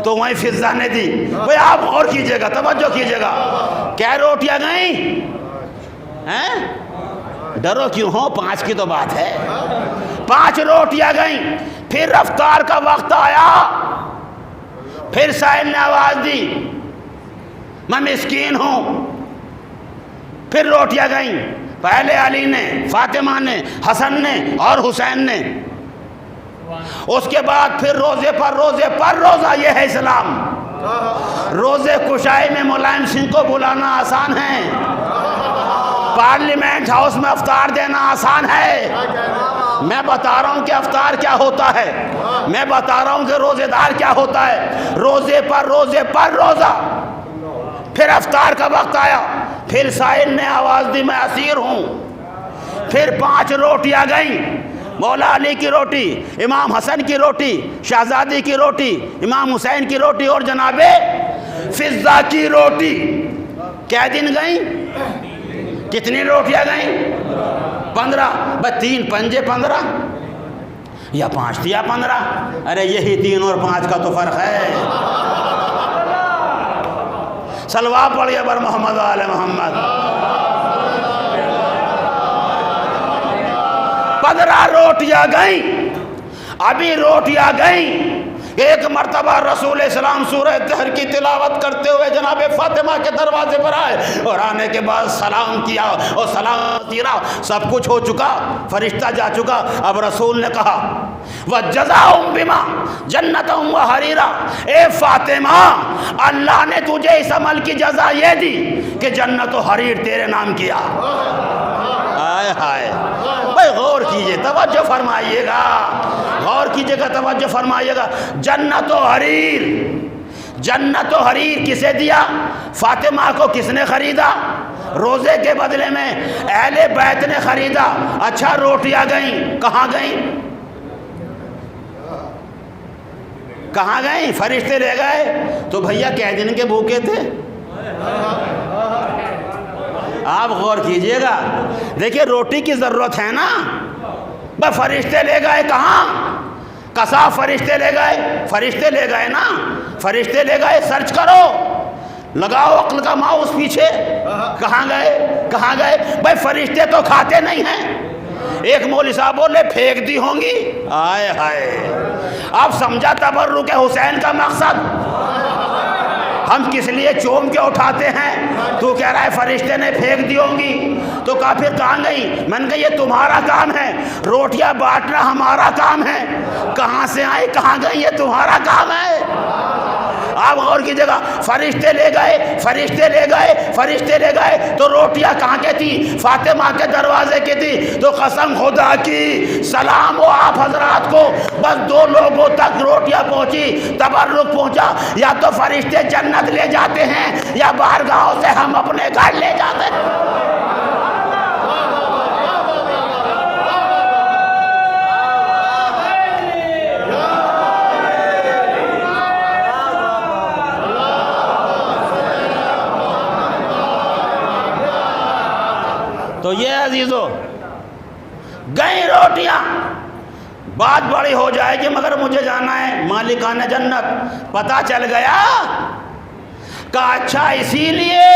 तो वहीं फिज़ा ने दी। भाई आप गौर कीजिएगा, तवज्जो कीजिएगा, क्या रोटियां गई हैं। डरो क्यों हो, 5 की तो बात है। 5 रोटियां गई। फिर रफ्तार का वक्त आया, फिर साहिल ने आवाज़ दी, मैं मिस्कीन हूँ। फिर रोटियां गई, पहले अली ने, फातिमा ने, हसन ने और हुसैन ने। उसके बाद फिर रोज़े पर रोज़ा। ये है इस्लाम। रोज़े कुशाई में मुलायम सिंह को बुलाना आसान है, पार्लियामेंट हाउस में अफ्तार देना आसान है। मैं बता रहा हूँ कि अफ्तार क्या होता है, मैं बता रहा हूँ कि रोज़ेदार क्या होता है। रोज़े पर रोज़ा। फिर अफ्तार का वक्त आया, फिर साहिल ने आवाज़ दी, मैं असीर हूँ। फिर 5 रोटियाँ गईं, मौला अली की रोटी, इमाम हसन की रोटी, शहजादी की रोटी, इमाम हुसैन की रोटी और जनाबे फिज़ा की रोटी। क्या दिन गई, कितनी रोटियाँ गईं, 15। बस 3 पंजे 15 या 5 या 15। अरे यही 3 और 5 का तो फ़र्क है। सलवा पढ़िए बर मोहम्मद वाले मोहम्मद। 15 रोटियां गई। अभी रोटियां गई, एक मर्तबा रसूल इस्लाम सूरह तहर की तिलावत करते हुए जनाब फातिमा के दरवाजे पर आए और आने के बाद सलाम किया और सलाम तीरा, सब कुछ हो चुका, फरिश्ता जा चुका। अब रसूल ने कहा, वह जज़ाहुम बिमा जन्नतुम व हरीरा। ए फातिमा, अल्लाह ने तुझे इस अमल की जज़ा ये दी कि जन्नत व हरीर तेरे नाम किया। हाय हाय भाई, गौर कीजिए, तवज्जो फरमाइएगा, गौर कीजिएगा, तवज्जो फरमाइएगा। जन्नत व हरीर किसे दिया, फातिमा को किसने ख़रीदा? रोज़े के बदले में अहले बैत ने ख़रीदा। अच्छा, रोटियां गईं, कहाँ गईं? कहाँ गईं? फरिश्ते ले गए। तो भैया कै दिन के भूखे थे? आप गौर कीजिएगा। देखिए, रोटी की ज़रूरत है ना, बस फरिश्ते ले गए। कहाँ? कसाब फरिश्ते ले गए, फरिश्ते ले गए ना, फरिश्ते ले गए। सर्च करो, लगाओ अक्ल का माउस पीछे, कहाँ गए, कहाँ गए? भाई फरिश्ते तो खाते नहीं हैं। एक मौलवी साहब बोले फेंक दी होंगी। आए हाय, आप समझा तबर्रुक हुसैन का मकसद? हम किस लिए चूम के उठाते हैं? तू कह रहा है फरिश्ते ने फेंक दी होंगी। तो कहा फिर कहाँ गई? मैंने कहा ये तुम्हारा काम है, रोटियां बांटना हमारा काम है। कहाँ से आई, कहाँ गई, ये तुम्हारा काम है। आप गौर कीजिएगा, फरिश्ते ले गए, फरिश्ते ले गए, फरिश्ते ले गए। तो रोटियां कहाँ के थी? फातिमा के दरवाजे की थी। तो कसम खुदा की, सलाम हो आप हजरात को, बस 2 लोगों तक रोटियां पहुंची, तबर्रुक पहुंचा। या तो फरिश्ते जन्नत ले जाते हैं या बाहरगाहों से हम अपने घर ले जाते हैं। तो ये अजीजों, गई रोटियां। बात बड़ी हो जाएगी मगर मुझे जाना है मालिकाने जन्नत। पता चल गया का अच्छा इसीलिए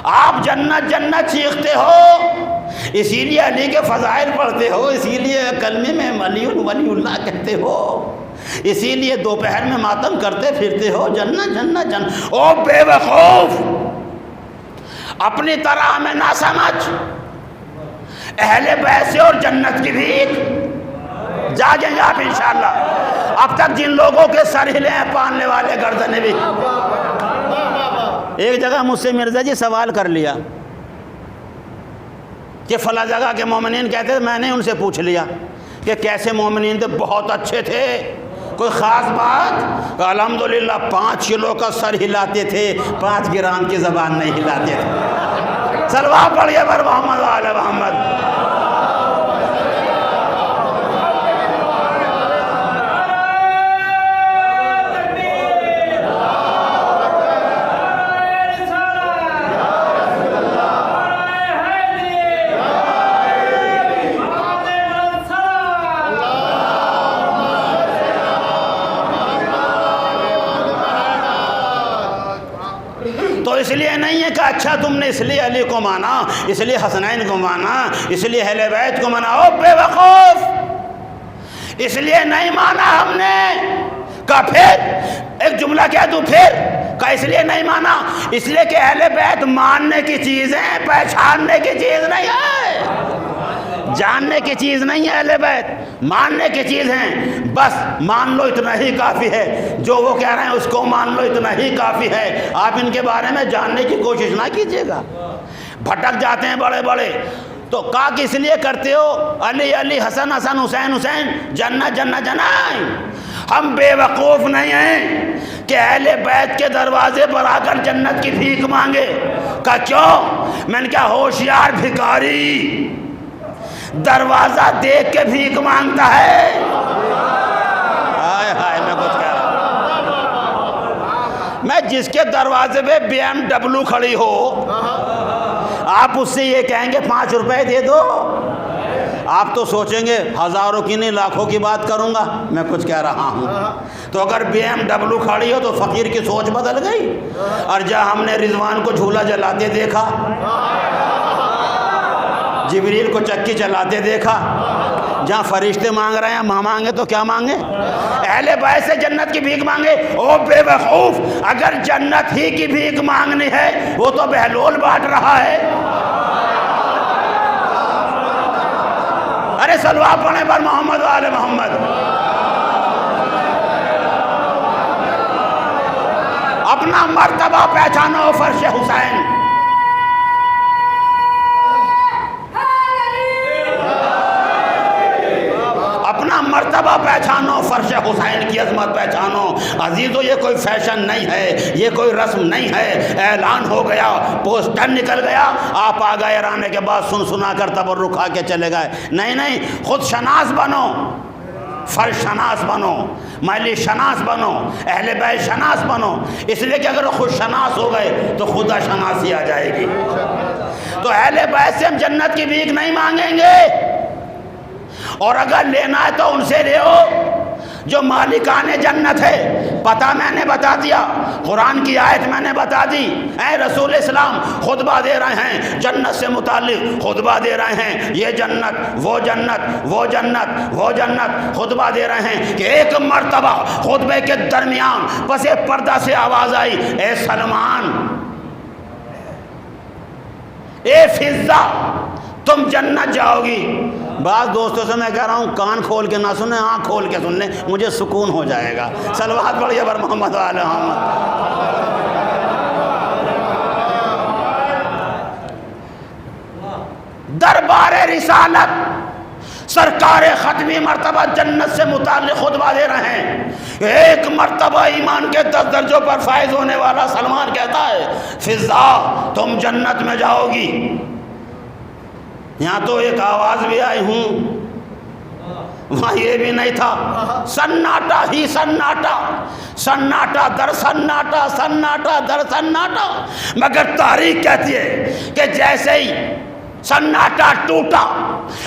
आप जन्नत जन्नत सीखते हो, इसीलिए अली के फ़ज़ाइल पढ़ते हो, इसीलिए कलमे में वलीउल्लाह कहते हो, इसीलिए दोपहर में मातम करते फिरते हो, जन्नत जन्नत जन्नत। ओ बेवकूफ़, अपनी तरह हमें ना समझ। अहले बैत से और जन्नत की भीख जागेंगे आप इंशाअल्लाह। अब तक जिन लोगों के सर हिले हैं पालने वाले गर्दने भी। एक जगह मुझसे मिर्ज़ा जी सवाल कर लिया कि फला जगह के मोमिनीन कहते थे। मैंने उनसे पूछ लिया कि कैसे मोमिनीन थे? बहुत अच्छे थे, कोई ख़ास बात? अल्हम्दुलिल्लाह 5 किलो का सर हिलाते थे, 5 ग्राम की ज़बान नहीं हिलाते थे। सलवा पढ़िए बर मोहम्मद वाले मोहम्मद। तो इसलिए नहीं है कि अच्छा तुमने इसलिए अली को माना, इसलिए हसनैन को माना, इसलिए अहले बैत को माना। ओ बेवकूफ़, इसलिए नहीं माना हमने। का फिर एक जुमला कह दूँ फिर का इसलिए नहीं माना, इसलिए कि अहले बैत मानने की चीज़ है, पहचानने की चीज़ नहीं है, जानने की चीज़ नहीं है। अहले बैत मानने की चीज़ है। बस मान लो इतना ही काफ़ी है, जो वो कह रहे हैं उसको मान लो इतना ही काफ़ी है। आप इनके बारे में जानने की कोशिश ना कीजिएगा। भटक जाते हैं बड़े बड़े। तो का कि इसलिए करते हो अली अली, हसन हसन, हुसैन हुसैन, जन्नत जन्नत जन्नत। हम बेवकूफ़ नहीं हैं कि अहले बैत के दरवाजे पर आकर जन्नत की भीख मांगे। का क्यों? मैंने क्या होशियार भिखारी दरवाज़ा देख के भीख मांगता है। हाय हाय, मैं कुछ कह रहा हूँ। मैं जिसके दरवाजे पे BMW खड़ी हो, आप उससे ये कहेंगे 5 रुपए दे दो, आप तो सोचेंगे हज़ारों की नहीं लाखों की बात करूँगा। मैं कुछ कह रहा हूँ। तो अगर BMW खड़ी हो तो फ़कीर की सोच बदल गई। और जहाँ हमने रिजवान को झूला जलाते देखा, जिब्रील को चक्की चलाते देखा, जहाँ फरिश्ते मांग रहे हैं मांगे तो क्या मांगे? अहले बैत से जन्नत की भीख मांगे। ओ बेवकूफ़, अगर जन्नत ही की भीख मांगनी है वो तो बहलोल बांट रहा है। अरे सलवा पढ़े पर मोहम्मद वाले मोहम्मद। अपना मर्तबा पहचानो फर्श हुसैन। अपना मर्तबा पहचानो, फर्श हुसैन की अजमत पहचानो। अजीज़ो ये कोई फैशन नहीं है, ये कोई रस्म नहीं है। ऐलान हो गया, पोस्टर निकल गया, आप आ गए, आने के बाद सुन सुना कर तबर्रुक खा के चले गए। नहीं नहीं, खुद शनास बनो, फर्श शनास बनो, महली शनास बनो, अहले बैत शनास बनो। इसलिए कि अगर खुद शनास हो गए तो खुदा शनासी आ जाएगी। तो अहले बैत से हम जन्नत की भीख नहीं मांगेंगे, और अगर लेना है तो उनसे ले जो मालिकाने जन्नत है। पता मैंने बता दिया, कुरान की आयत मैंने बता दी। ऐ रसूल इस्लाम खुतबा दे रहे हैं, जन्नत से मुतालिक खुतबा दे रहे हैं, ये जन्नत वो जन्नत, वो जन्नत वो जन्नत, खुतबा दे रहे हैं कि एक मर्तबा खुतबे के दरमियान पसे पर्दा से आवाज़ आई, ए सलमान, ए फिज़्ज़ा, तुम जन्नत जाओगी। बात दोस्तों से मैं कह रहा हूँ, कान खोल के ना सुने, आँख खोल के सुन ले, मुझे सुकून हो जाएगा। सलवात पढ़िए बर मोहम्मद वाले मोहम्मद। दरबार रिसालत सरकार ख़त्मी मर्तबा जन्नत से मुताल्लिक़ खुतबा दे रहे हैं। एक मर्तबा ईमान के 10 दर्जों पर फायज होने वाला सलमान कहता है, फिज़्ज़ा, तुम जन्नत में जाओगी। यहाँ तो एक आवाज़ भी आई हूँ, वहाँ ये भी नहीं था। सन्नाटा ही सन्नाटा, सन्नाटा दर सन्नाटा, सन्नाटा दर सन्नाटा। मगर तारीख कहती है कि जैसे ही सन्नाटा टूटा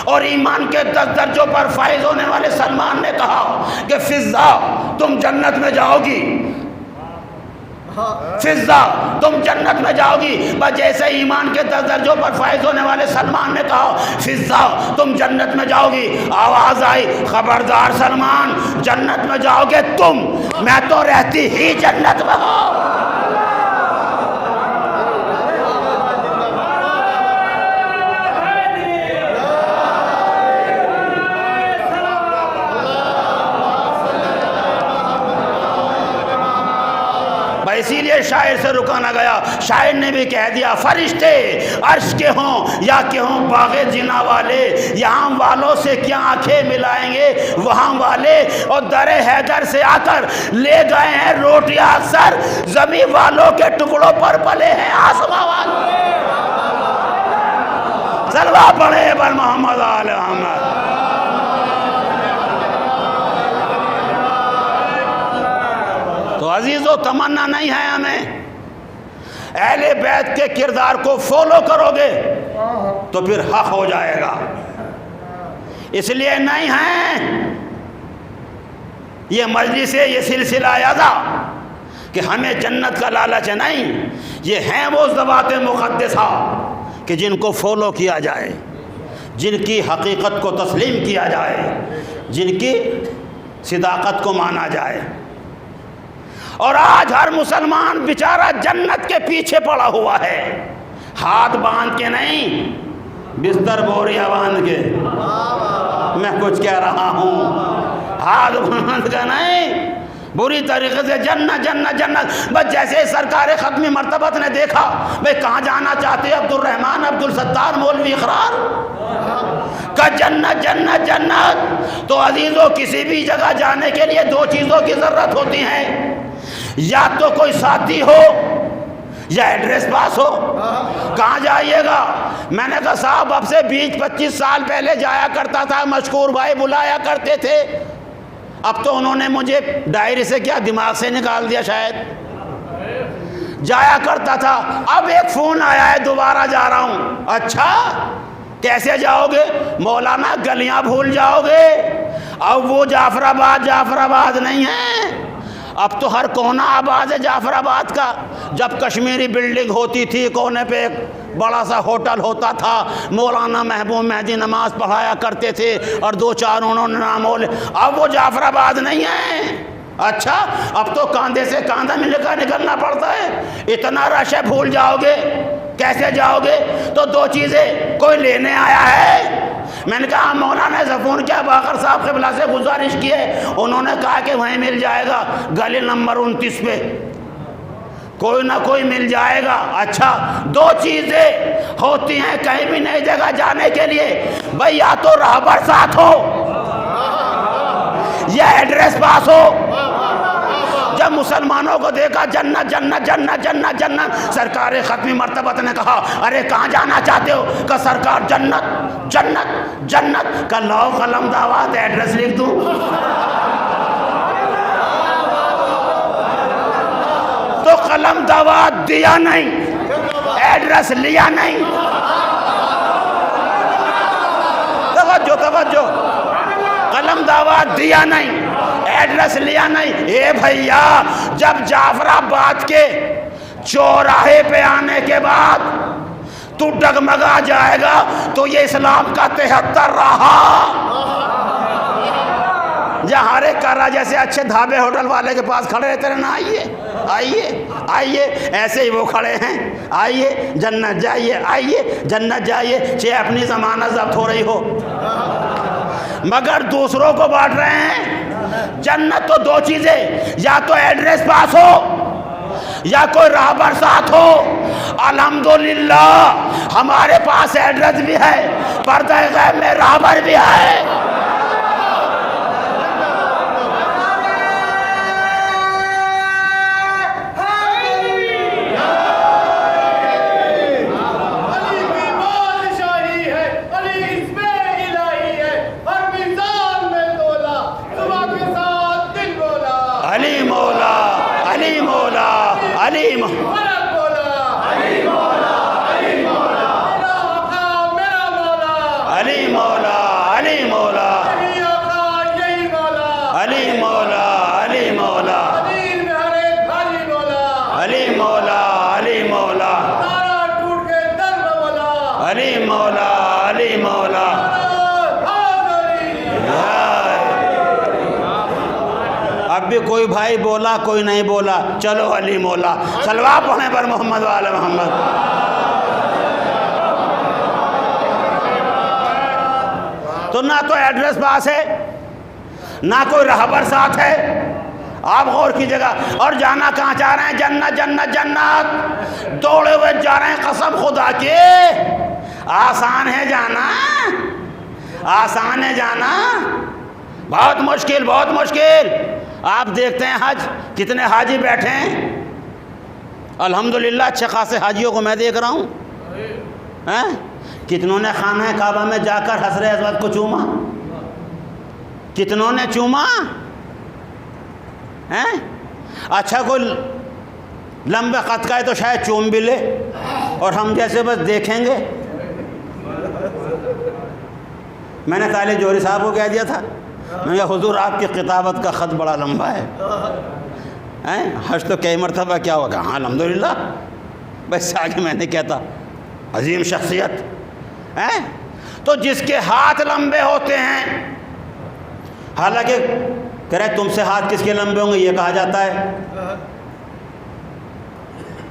और ईमान के 10 दर्जों पर फायज होने वाले सलमान ने कहा कि फिज़्ज़ा, तुम जन्नत में जाओगी, फिज़्ज़ा, तुम जन्नत में जाओगी। बस जैसे ईमान के 10 दर्जों पर फायज होने वाले सलमान ने कहा, फिज़्ज़ा, तुम जन्नत में जाओगी, आवाज़ आई, खबरदार सलमान, जन्नत में जाओगे तुम, मैं तो रहती ही जन्नत में हूँ। इसीलिए शायर से रुका ना गया। शायर ने भी कह दिया, फरिश्ते अर्श के हों या के हों बाग़े जिना वाले, यहाँ वालों से क्या आंखें मिलाएंगे वहाँ वाले, और दरे हैदर से आकर ले गए हैं रोटियां अक्सर, ज़मीन वालों के टुकड़ों पर पले हैं आसमां वाले। सलवा पढ़े पर मोहम्मद आले मोहम्मद। तो अजीज़ों, तमन्ना नहीं है हमें, अहले बैत के किरदार को फॉलो करोगे तो फिर हक हो जाएगा। इसलिए नहीं है ये मजलिस, ये सिलसिला यादा कि हमें जन्नत का लालच है, नहीं, ये हैं वो ज़वात मुक़द्दसा कि जिनको फॉलो किया जाए, जिनकी हकीकत को तस्लीम किया जाए, जिनकी सिदाकत को माना जाए। और आज हर मुसलमान बेचारा जन्नत के पीछे पड़ा हुआ है, हाथ बांध के नहीं, बिस्तर बोरिया बांध के। मैं कुछ कह रहा हूँ, हाथ बांध के नहीं, बुरी तरीके से जन्नत जन्नत जन्नत। बस जैसे सरकार ख़त्मी मर्तबत ने देखा, भाई कहाँ जाना चाहते अब्दुल रहमान अब्दुल सत्तार मौलवी इकरार का जन्नत जन्नत जन्नत। तो अजीज़ों, किसी भी जगह जाने के लिए 2 चीज़ों की ज़रूरत होती है, या तो कोई साथी हो या एड्रेस पास हो। कहाँ जाइएगा? मैंने कहा साहब अब से 20-25 साल पहले जाया करता था, मशकूर भाई बुलाया करते थे, अब तो उन्होंने मुझे डायरी से क्या दिमाग से निकाल दिया शायद। जाया करता था, अब एक फ़ोन आया है दोबारा जा रहा हूँ। अच्छा, कैसे जाओगे? मौलाना गलियाँ भूल जाओगे। अब वो जाफराबाद नहीं है, अब तो हर कोना आबाद है जाफराबाद का। जब कश्मीरी बिल्डिंग होती थी, कोने पे एक बड़ा सा होटल होता था, मौलाना महबूब मेहदी नमाज पढ़ाया करते थे और 2-4 उन्होंने नाम बोले। अब वो जाफराबाद नहीं है। अच्छा, अब तो कांधे से कांधा मिलकर निकलना पड़ता है, इतना रश है, भूल जाओगे। कैसे जाओगे? तो 2 चीज़ें, कोई लेने आया है। मैंने कहा मौलाना से फ़ोन किया, बाकर साहब क़िबला से गुजारिश की है, उन्होंने कहा कि वहीं मिल जाएगा, गली नंबर 29 पे कोई ना कोई मिल जाएगा। अच्छा, 2 चीज़ें होती हैं कहीं भी नई जगह जाने के लिए, भाई या तो राहबर साथ हो यह एड्रेस पास हो। जब मुसलमानों को देखा जन्नत जन्नत जन्नत जन्नत जन्नत, सरकार ख़त्मी मर्तबत ने कहा अरे कहाँ जाना चाहते हो? का सरकार जन्नत जन्नत जन्नत। का लाओ कलम दावत एड्रेस लिख दूँ? तो कलम दावत दिया नहीं, एड्रेस लिया नहीं। तवज्जो, कलम दावत दिया नहीं, एड्रेस लिया नहीं। ए भैया, जब जाफराबाद के चौराहे पे आने के बाद तू डगमगा जाएगा तो ये इस्लाम का 73 रहा। जहाँ हरे करा जैसे अच्छे ढाबे होटल वाले के पास खड़े रहते ना, आइए आइए आइए, ऐसे ही वो खड़े हैं, आइए जन्नत जाइए, आइए जन्नत जाइए, चाहे अपनी ज़मानत जब्त हो रही हो, मगर दूसरों को बांट रहे हैं। जन्नत तो दो चीज़ें, या तो एड्रेस पास हो या कोई राहबर साथ हो। अल्हम्दुलिल्लाह हमारे पास एड्रेस भी है, पर्दा गैब में राहबर भी है। कोई भाई बोला कोई नहीं बोला, चलो अली मौला, सलवा पढ़ने पर मोहम्मद वाले मोहम्मद। तो ना तो एड्रेस पास है, ना कोई रहबर साथ है। आप गौर कीजिएगा। और जाना कहाँ चाह रहे हैं? जन्नत जन्नत जन्नत, दौड़े हुए जा रहे हैं। कसम खुदा के आसान है जाना, आसान है जाना, बहुत मुश्किल, बहुत मुश्किल। आप देखते हैं हज, कितने हाजी बैठे हैं। अल्हम्दुलिल्लाह अच्छे खासे हाजियों को मैं देख रहा हूँ। हैं? कितनों ने खाना काबा में जाकर हज़रत अस्वद को चूमा, कितनों ने चूमा हैं? अच्छा कोई लंबे कद का है तो शायद चूम भी ले, और हम जैसे बस देखेंगे। मैंने ताले जोहरी साहब को कह दिया था, मैं कहा हुजूर आपकी किताबत का ख़त बड़ा लंबा है, हज तो कई मरतबा क्या होगा? हाँ अल्हम्दुलिल्लाह। बस आगे मैंने कहता अजीम शख्सियत है। तो जिसके हाथ लंबे होते हैं, हालांकि कह रहे तुमसे हाथ किसके लंबे होंगे ये कहा जाता है।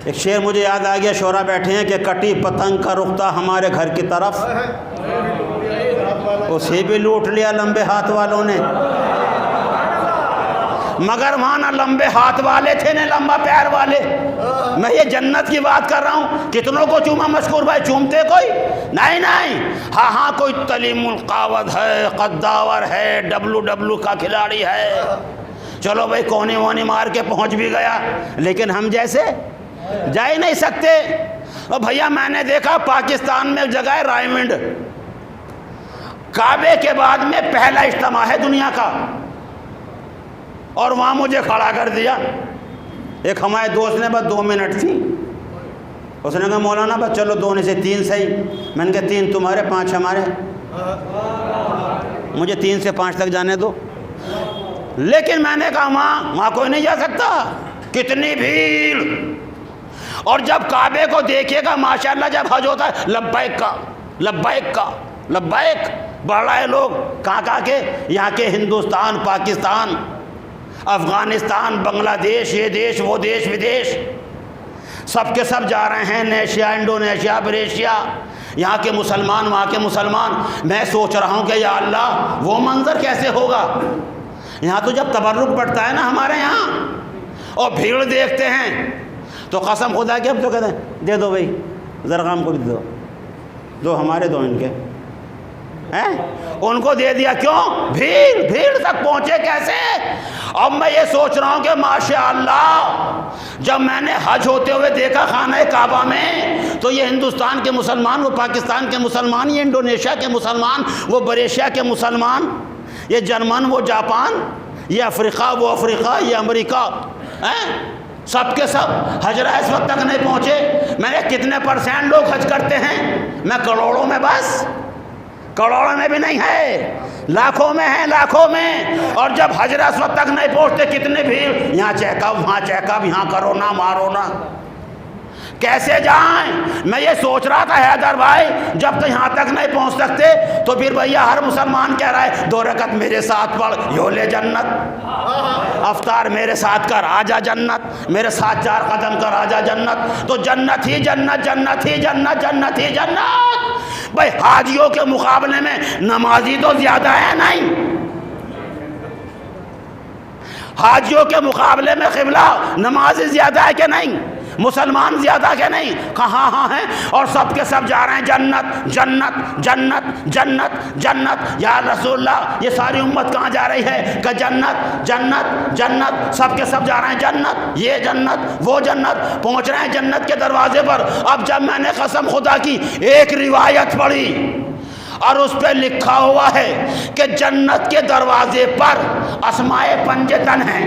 एक शेर मुझे याद आ गया, शोरा बैठे हैं कि कटी पतंग का रुख्ता हमारे घर की तरफ, उसे भी लूट लिया लंबे हाथ वालों ने। मगर वहाँ ना लंबे हाथ वाले थे न लंबा पैर वाले। मैं ये जन्नत की बात कर रहा हूँ। कितनों को चूमा मशकूर भाई? चूमते कोई नहीं? नहीं। हाँ हाँ कोई तलीमुल कावद है, कद्दावर है, डब्लू का खिलाड़ी है, चलो भाई कोने वोने मार के पहुँच भी गया। लेकिन हम जैसे जा ही नहीं सकते। और भैया मैंने देखा पाकिस्तान में एक जगह है रायविंड, काबे के बाद में पहला इज्तिमा है दुनिया का, और वहाँ मुझे खड़ा कर दिया। एक हमारे दोस्त ने बस 2 मिनट थी, उसने कहा मौलाना बस चलो 2 में से 3 सही। मैंने कहा 3 तुम्हारे 5 हमारे, मुझे 3 से 5 तक जाने दो। लेकिन मैंने कहा वहाँ कोई नहीं जा सकता, कितनी भीड़। और जब काबे को देखिएगा माशाल्लाह, जब हज होता है लब्बैक का लब्बैक का लब्बैक, बढ़ रहे हैं लोग कहाँ के, यहाँ के हिंदुस्तान, पाकिस्तान, अफ़गानिस्तान, बांग्लादेश, ये देश वो देश विदेश, सब के सब जा रहे हैं। नेशिया, इंडोनेशिया, मलेशिया, यहाँ के मुसलमान, वहाँ के मुसलमान। मैं सोच रहा हूँ कि या अल्लाह वो मंज़र कैसे होगा। यहाँ तो जब तबर्रुक बढ़ता है ना हमारे यहाँ, और भीड़ देखते हैं तो कसम खुदा के हम तो कहते हैं दे दो भाई, ज़रगाम को भी दे दो, 2 हमारे 2 इनके, हैं, उनको दे दिया। क्यों? भीड़ भीड़ तक पहुंचे कैसे? अब मैं ये सोच रहा हूं कि माशाअल्लाह, जब मैंने हज होते हुए देखा खाना काबा में, तो ये हिंदुस्तान के मुसलमान, वो पाकिस्तान के मुसलमान, ये इंडोनेशिया के मुसलमान, वो मलेशिया के मुसलमान, ये जर्मन, वो जापान, ये अफ्रीका, वो अफ्रीका, ये अमेरिका, हैं, सबके सब हजरा इस वक्त तक नहीं पहुँचे। मैंने कितने % लोग हज करते हैं? मैं करोड़ों में, बस करोड़ों में भी नहीं है, लाखों में है, लाखों में। और जब हजरा इस वक्त तक नहीं पहुँचते, कितने भीड़, यहाँ चेकअप, वहाँ चेकअप, यहाँ करो ना, मारो ना, कैसे जाएं? मैं ये सोच रहा था हैदर भाई, जब तो यहाँ तक नहीं पहुँच सकते तो फिर भैया हर मुसलमान कह रहा है 2 रकत मेरे साथ पढ़, योले जन्नत, अफ्तार मेरे साथ कर, आजा जन्नत, मेरे साथ 4 कदम कर, आजा जन्नत। तो जन्नत ही जन्नत, जन्नत ही जन्नत, जन्नत ही जन्नत। भाई हाजियों के मुकाबले में नमाजी तो ज़्यादा है नहीं, हाजियों के मुकाबले में क़िबला नमाजी ज़्यादा है कि नहीं, मुसलमान ज़्यादा क्या नहीं, कहाँ हाँ हैं, और सब के सब जा रहे हैं जन्नत जन्नत जन्नत जन्नत जन्नत। या रसूलल्लाह, ये सारी उम्मत कहाँ जा रही है? कि जन्नत जन्नत जन्नत, सब के सब जा रहे हैं जन्नत, ये जन्नत वो जन्नत, पहुँच रहे हैं जन्नत के दरवाजे पर। अब जब मैंने कसम खुदा की एक रिवायत पढ़ी और उस पर लिखा हुआ है कि जन्नत के दरवाजे पर अस्माए पंजतन हैं,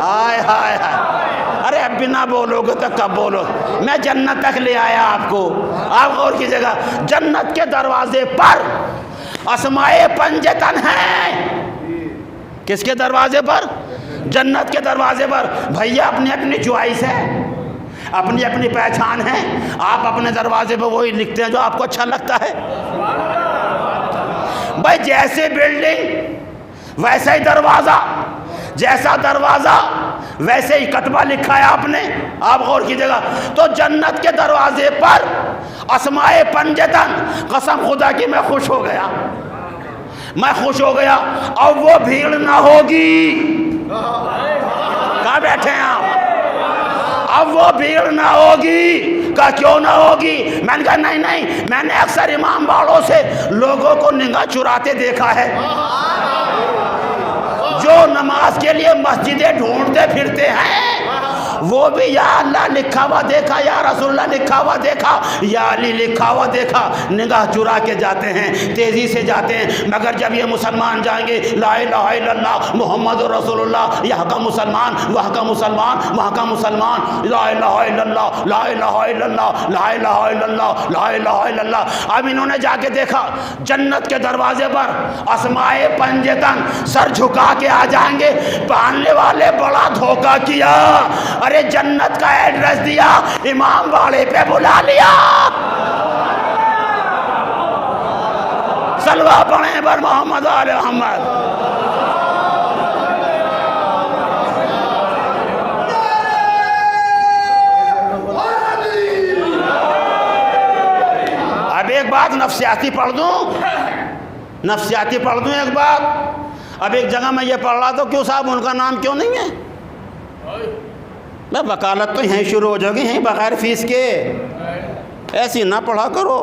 हाय हाय हाय, अरे अब बिना बोलोगे तो कब बोलो, मैं जन्नत तक ले आया आपको। आप गौर कीजिएगा, जन्नत के दरवाजे पर अस्माए पंजतन हैं। किसके दरवाजे पर? जन्नत के दरवाजे पर। भैया अपनी अपनी चॉइस है, अपनी अपनी पहचान है, आप अपने दरवाजे पर वही लिखते हैं जो आपको अच्छा लगता है। भाई जैसे बिल्डिंग वैसा ही दरवाज़ा, जैसा दरवाज़ा वैसे ही कतबा लिखा है आपने, आप गौर कीजिएगा। तो जन्नत के दरवाजे पर अस्माए पंजतन, कसम खुदा की मैं खुश हो गया, मैं खुश हो गया। अब वो भीड़ ना होगी, कहाँ बैठे हैं आप? अब वो भीड़ ना होगी। का क्यों ना होगी? मैंने कहा नहीं नहीं, मैंने अक्सर इमाम बाड़ों से लोगों को निगाह चुराते देखा है, जो नमाज के लिए मस्जिदें ढूंढते फिरते हैं, वो भी या अल्लाह लिखा हुआ देखा, या रसूलुल्लाह लिखा हुआ देखा, या अली लिखा हुआ देखा, निगाह चुरा के जाते हैं, तेज़ी से जाते हैं। मगर जब ये मुसलमान जाएंगे ला इलाहा इल्लल्लाह मुहम्मद रसूलुल्लाह, यहाँ का मुसलमान, वहाँ का मुसलमान, वहाँ का मुसलमान, ला इलाहा इल्लल्लाह, ला इलाहा इल्लल्लाह, ला इलाहा इल्लल्लाह, ला इलाहा इल्लल्लाह। अब इन्होंने जाके देखा जन्नत के दरवाजे पर अस्माए पंजतन, सर झुका के आ जाएंगे। पालने वाले बड़ा धोखा किया, अरे जन्नत का एड्रेस दिया, इमाम बाड़े पे बुला लिया। सलवा पढ़े पर मोहम्मद आले मोहम्मद। अब एक बात नफ्सियाती पढ़ दूं, नफ्सियाती पढ़ दूं एक बात। अब एक जगह मैं ये पढ़ रहा था, क्यों साहब उनका नाम क्यों नहीं है? मैं वकालत तो यहीं शुरू हो जाएगी, यहीं बगैर फीस के। ऐसी ना पढ़ा करो,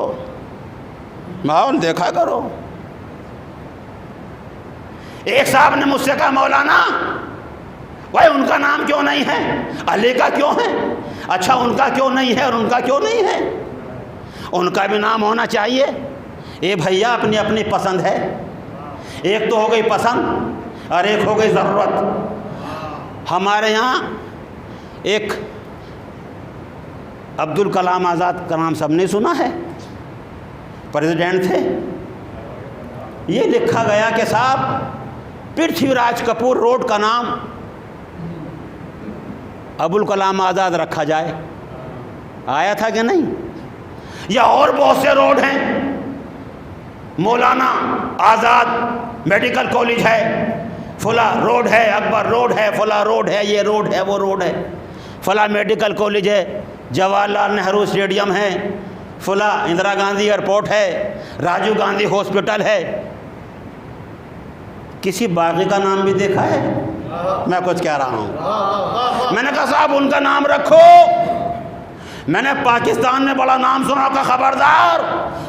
माहौल देखा करो। एक साहब ने मुझसे कहा मौलाना भाई उनका नाम क्यों नहीं है? अली का क्यों है? अच्छा उनका क्यों नहीं है और उनका क्यों नहीं है? उनका भी नाम होना चाहिए। ये भैया अपनी अपनी पसंद है, एक तो हो गई पसंद और एक हो गई ज़रूरत। हमारे यहाँ एक अब्दुल कलाम आज़ाद का नाम सबने सुना है, प्रेसिडेंट थे। ये लिखा गया कि साहब पृथ्वीराज कपूर रोड का नाम अब्दुल कलाम आज़ाद रखा जाए। आया था कि नहीं? या और बहुत से रोड हैं, मौलाना आज़ाद मेडिकल कॉलेज है, फला रोड है, अकबर रोड है, फला रोड है, ये रोड है, वो रोड है, फला मेडिकल कॉलेज है, जवाहरलाल नेहरू स्टेडियम है, फला इंदिरा गांधी एयरपोर्ट है, राजीव गांधी हॉस्पिटल है। किसी बागी का नाम भी देखा है? मैं कुछ कह रहा हूँ। मैंने कहा साहब उनका नाम रखो, मैंने पाकिस्तान में बड़ा नाम सुना का खबरदार,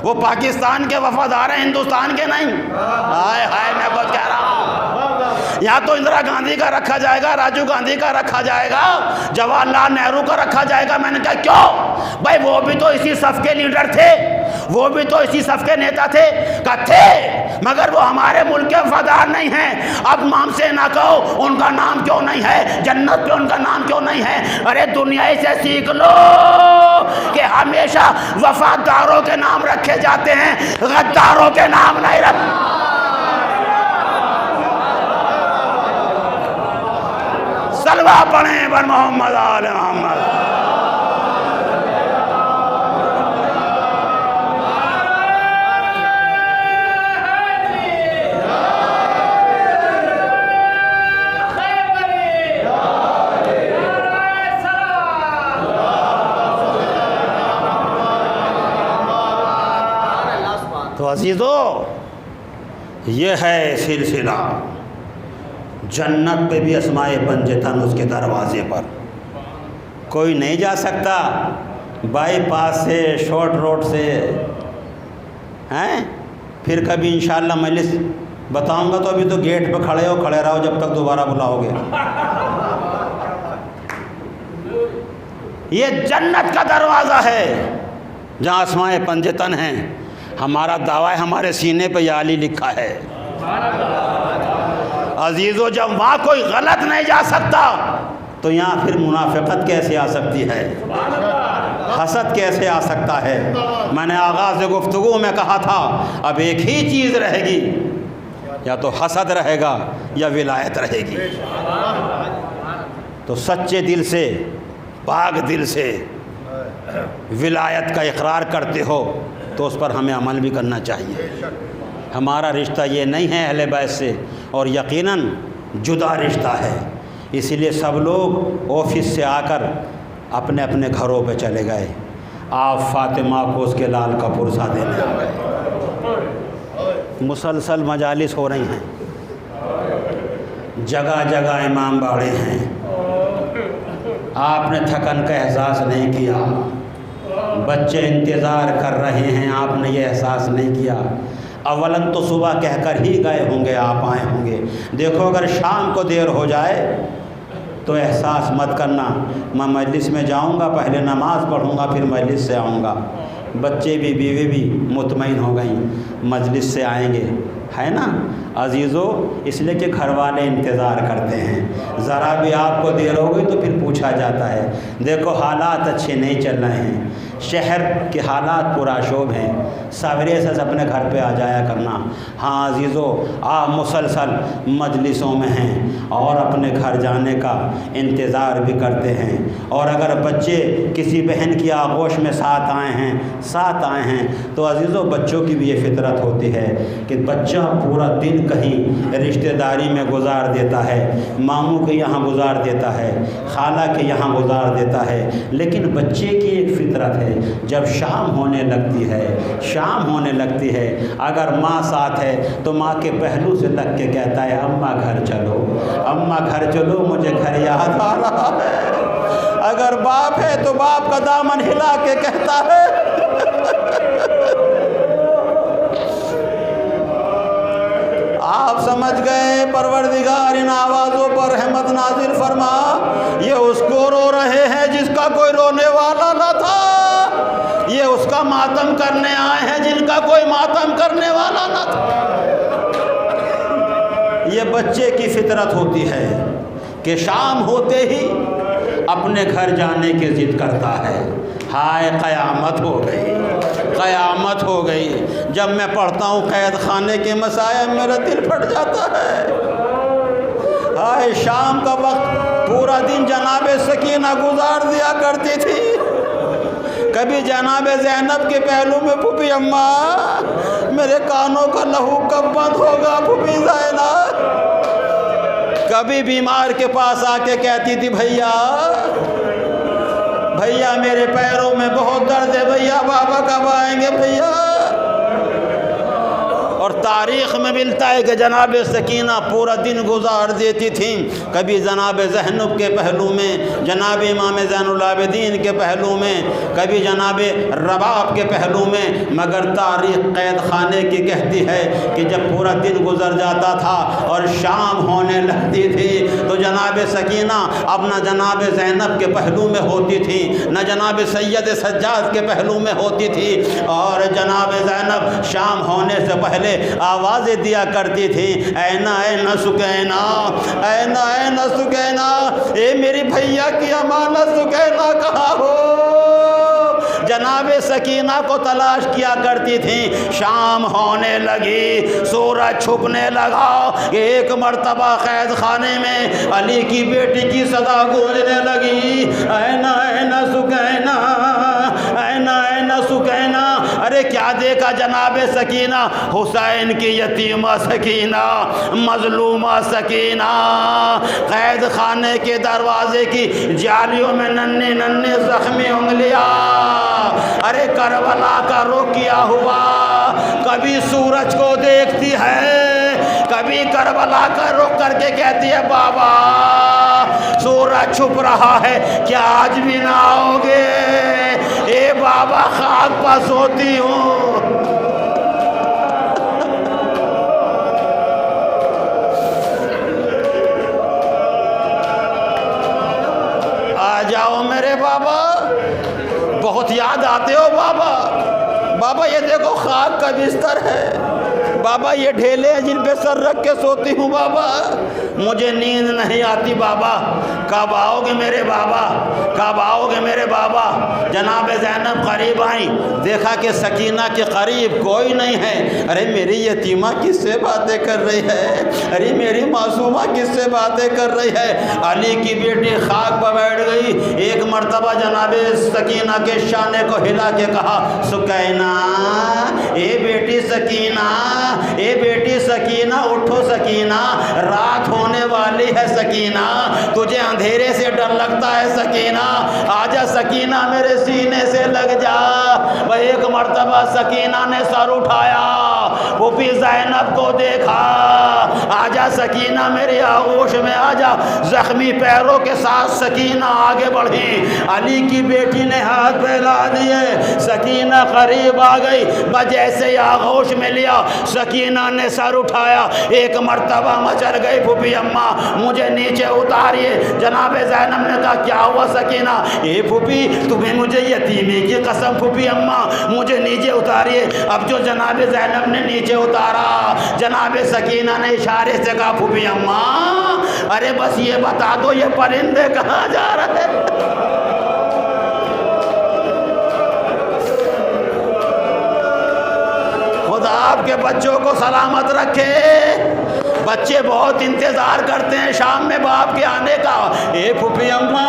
वो पाकिस्तान के वफादार हैं, हिंदुस्तान के नहीं। हाय हाय, मैं कुछ कह रहा हूँ। यहाँ तो इंदिरा गांधी का रखा जाएगा, राजीव गांधी का रखा जाएगा, जवाहरलाल नेहरू का रखा जाएगा। मैंने कहा क्यों भाई, वो भी तो इसी सफ के लीडर थे, वो भी तो इसी सफ के नेता थे। का थे, मगर वो हमारे मुल्क के वफादार नहीं हैं। अब नाम से ना कहो उनका नाम क्यों नहीं है, जन्नत पे उनका नाम क्यों नहीं है। अरे दुनिया से सीख लो कि हमेशा वफादारों के नाम रखे जाते हैं, गद्दारों के नाम नहीं रख। सलवा पढ़े बर मोहम्मद आले मोहम्मद। तो अजीज़ों, ये है सिलसिला। जन्नत पे भी अस्माए पंजतन उसके दरवाज़े पर कोई नहीं जा सकता, बाईपास से, शॉर्ट रोड से हैं। फिर कभी इंशाअल्लाह मजलिस बताऊंगा, तो अभी तो गेट पे खड़े रहो जब तक दोबारा बुलाओगे। ये जन्नत का दरवाज़ा है जहाँ अस्माए पंजतन हैं। हमारा दावा है, हमारे सीने पे या अली लिखा है। अजीज़ों, जब वहाँ कोई गलत नहीं जा सकता तो यहाँ फिर मुनाफिकत कैसे आ सकती है, हसद कैसे आ सकता है। मैंने आगाज़ गुफ्तगू में कहा था, अब एक ही चीज़ रहेगी, या तो हसद रहेगा या विलायत रहेगी। तो सच्चे दिल से, पाक दिल से विलायत का इकरार करते हो तो उस पर हमें अमल भी करना चाहिए। हमारा रिश्ता ये नहीं है अहले बैत से, और यकीनन जुदा रिश्ता है। इसीलिए सब लोग ऑफिस से आकर अपने अपने घरों पे चले गए। आप फातिमा को उसके लाल का पुरसा देने आ गए। मुसलसल मजालिस हो रही हैं, जगह जगह इमाम बाड़े हैं। आपने थकन का एहसास नहीं किया, बच्चे इंतज़ार कर रहे हैं, आपने ये एहसास नहीं किया। अवलन तो सुबह कहकर ही गए होंगे, आप आए होंगे। देखो अगर शाम को देर हो जाए तो एहसास मत करना, मैं मजलिस में जाऊंगा, पहले नमाज़ पढ़ूंगा, फिर मजलिस से आऊंगा। बच्चे भी, बीवी भी मुतमईन हो गई, मजलिस से आएंगे, है ना अजीज़ों। इसलिए कि घर वाले इंतज़ार करते हैं। ज़रा भी आपको देर हो गई तो फिर पूछा जाता है। देखो हालात अच्छे नहीं चल रहे हैं, शहर के हालात पुराशोभ हैं, सवेरे से अपने घर पे आ जाया करना। हाँ अजीज़ों, आप मुसलसल मजलिसों में हैं और अपने घर जाने का इंतज़ार भी करते हैं। और अगर बच्चे किसी बहन की आगोश में साथ आए हैं तो अजीज़ों, बच्चों की भी ये फितरत होती है कि बच्चा पूरा दिन कहीं रिश्तेदारी में गुजार देता है, मामू के यहाँ गुजार देता है, खाला के यहाँ गुजार देता है। लेकिन बच्चे की एक फितरत है, जब शाम होने लगती है, अगर माँ साथ है तो माँ के पहलू से लग के कहता है, अम्मा घर चलो, मुझे घर याद आ रहा है। अगर बाप है तो बाप का दामन हिला के कहता है, आप समझ गए। परवरदिगार इन आवाज़ों पर रहमत नाजिल फरमा। ये उसको रो रहे हैं जिसका कोई रोने वाला न था, ये उसका मातम करने आए हैं जिनका कोई मातम करने वाला न था। ये बच्चे की फितरत होती है कि शाम होते ही अपने घर जाने की जिद करता है। हाय क़यामत हो गई। जब मैं पढ़ता हूँ कैद खाने के मसाइब, मेरा दिल फट जाता है। हाय शाम का वक्त पूरा दिन जनाबे सकीना गुजार दिया करती थी। कभी जनाबे ज़ैनब के पहलू में, फूफी अम्मा मेरे कानों का लहू कब बंद होगा फूफी ज़ैनब। कभी बीमार के पास आके कहती थी, भैया मेरे पैरों में बहुत दर्द है भैया, बाबा कब आएंगे भैया। और तारीख़ में मिलता है कि जनाब सकीना पूरा दिन गुजार देती थी, कभी जनाब ज़ैनब के पहलू में, जनाब इमाम ज़ैनुल आबिदीन के पहलू में, कभी जनाब रबाब के पहलू में। मगर तारीख़ कैद खाने की कहती है कि जब पूरा दिन गुजर जाता था और शाम होने लगती थी तो जनाब सकीना अब न जनाब ज़ैनब के पहलू में होती थी, न जनाब सैयद सज्जाद के पहलू में होती थी। और जनाब ज़ैनब शाम होने से पहले आवाज़ें दिया करती थी, ऐना ऐना सुकैना, ऐना ऐना सुकैना, ए मेरी भैया की अमानत सुकैना कहाँ हो। जनाब सकीना को तलाश किया करती थी। शाम होने लगी, सूरज छुपने लगा। एक मर्तबा कैद खाने में अली की बेटी की सदा गूंजने लगी, ऐना ऐना सुकैना, ऐना ऐना सुकैना। अरे क्या देखा जनाब सकीना, हुसैन की यतीमा सकीना, मजलूमा सकीना, कैद खाने के दरवाजे की जालियों में नन्हे नन्हे जख्मी उंगलियां। अरे करबला का रुख किया हुआ, कभी सूरज को देखती है, कभी करबला का रुख करके कहती है बाबा सूरज छुप रहा है, क्या आज भी ना आओगे। ए बाबा खाक पर सोती हूँ। आ जाओ मेरे बाबा, बहुत याद आते हो बाबा। बाबा ये देखो खाक का बिस्तर है बाबा, ये ढेले हैं जिन पे सर रख के सोती हूँ बाबा, मुझे नींद नहीं आती बाबा। कब आओगे मेरे बाबा, कब आओगे मेरे बाबा। जनाब ज़ैनब करीब आई, देखा कि सकीना के करीब कोई नहीं है। अरे मेरी यतीमा किससे बातें कर रही है, अरे मेरी मासूमा किससे बातें कर रही है। अली की बेटी खाक पर बैठ गई। एक मर्तबा जनाब सकीना के शाने को हिला के कहा, सुकैना, ए बेटी सकीना, ए बेटी सकीना, उठो सकीना, रात होने वाली है सकीना, तुझे अंधेरे से डर लगता है सकीना, आजा सकीना मेरे सीने से लग जा। वह एक मर्तबा सकीना ने सर उठाया, फूफी ज़ैनब को देखा, आजा सकीना मेरे आगोश में आजा। जख्मी पैरों के साथ सकीना आगे बढ़ी। अली की बेटी ने हाथ फैला दिए, सकीना करीब आ गई, बस जैसे आगोश में लिया सकीना ने सर उठाया, एक मर्तबा मचल गई, फूफी अम्मा मुझे नीचे उतारिए। जनाब ज़ैनब ने कहा क्या हुआ सकीना। ए फूफी तुम्हें मुझे यतीमी की कसम फूफी अम्मा मुझे नीचे उतारिए। अब जो जनाब ज़ैनब ने नीचे उतारा, जनाब सकीना ने इशारे से कहा फूफी अम्मा अरे बस ये बता दो ये परिंदे कहाँ जा रहे हैं। खुदा आपके बच्चों को सलामत रखे। बच्चे बहुत इंतज़ार करते हैं शाम में बाप के आने का। ए फूफी अम्मा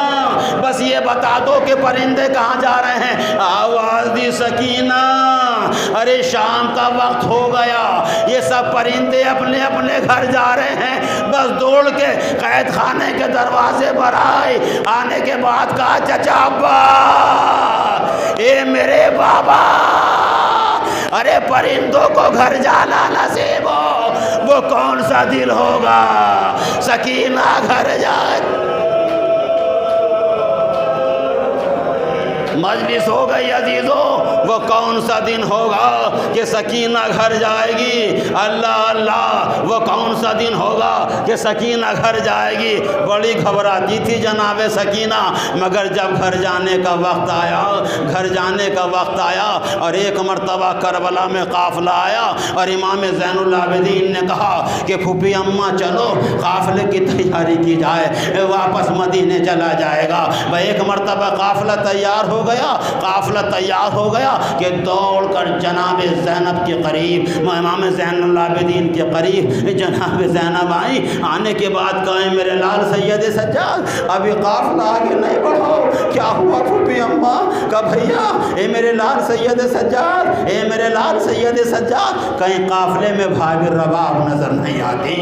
बस ये बता दो कि परिंदे कहाँ जा रहे हैं। आवाज़ दी सकीना, अरे शाम का वक्त हो गया, ये सब परिंदे अपने अपने घर जा रहे हैं। बस दौड़ के कैद खाने के दरवाजे पर आए। आने के बाद कहा चचा अब्बा, ए मेरे बाबा, अरे परिंदों को घर जाना नसीब हो, वो कौन सा दिल होगा सकीना घर जाए। मजलिस हो गई अजीज़ों, वो कौन सा दिन होगा कि सकीना घर जाएगी। अल्लाह अल्लाह, वो कौन सा दिन होगा कि सकीना घर जाएगी। बड़ी घबराती थी जनाब सकीना, मगर जब घर जाने का वक्त आया, घर जाने का वक्त आया और एक मर्तबा करबला में काफ़िला आया और इमाम ज़ैनुल आबिदीन ने कहा कि फूफी अम्मा चलो काफ़िले की तैयारी की जाए, वापस मदीने चला जाएगा। वह एक मर्तबा काफ़िला तैयार हो गया, काफ़िला तैयार हो गया कि दौड़कर जनाब ज़ैनब के करीब, इमाम ज़ैनुल आबिदीन के करीब जनाब ज़ैनब आई। आने के बाद कहे मेरे लाल सैयद सज्जाद अभी काफ़िला आगे नहीं बढ़ो। क्या हुआ फूफी अम्मा का भैया, ए मेरे लाल सैयद सज्जाद, ए मेरे लाल सैयद सज्जाद, कहीं काफ़िले में भाभी रबाब नज़र नहीं आती।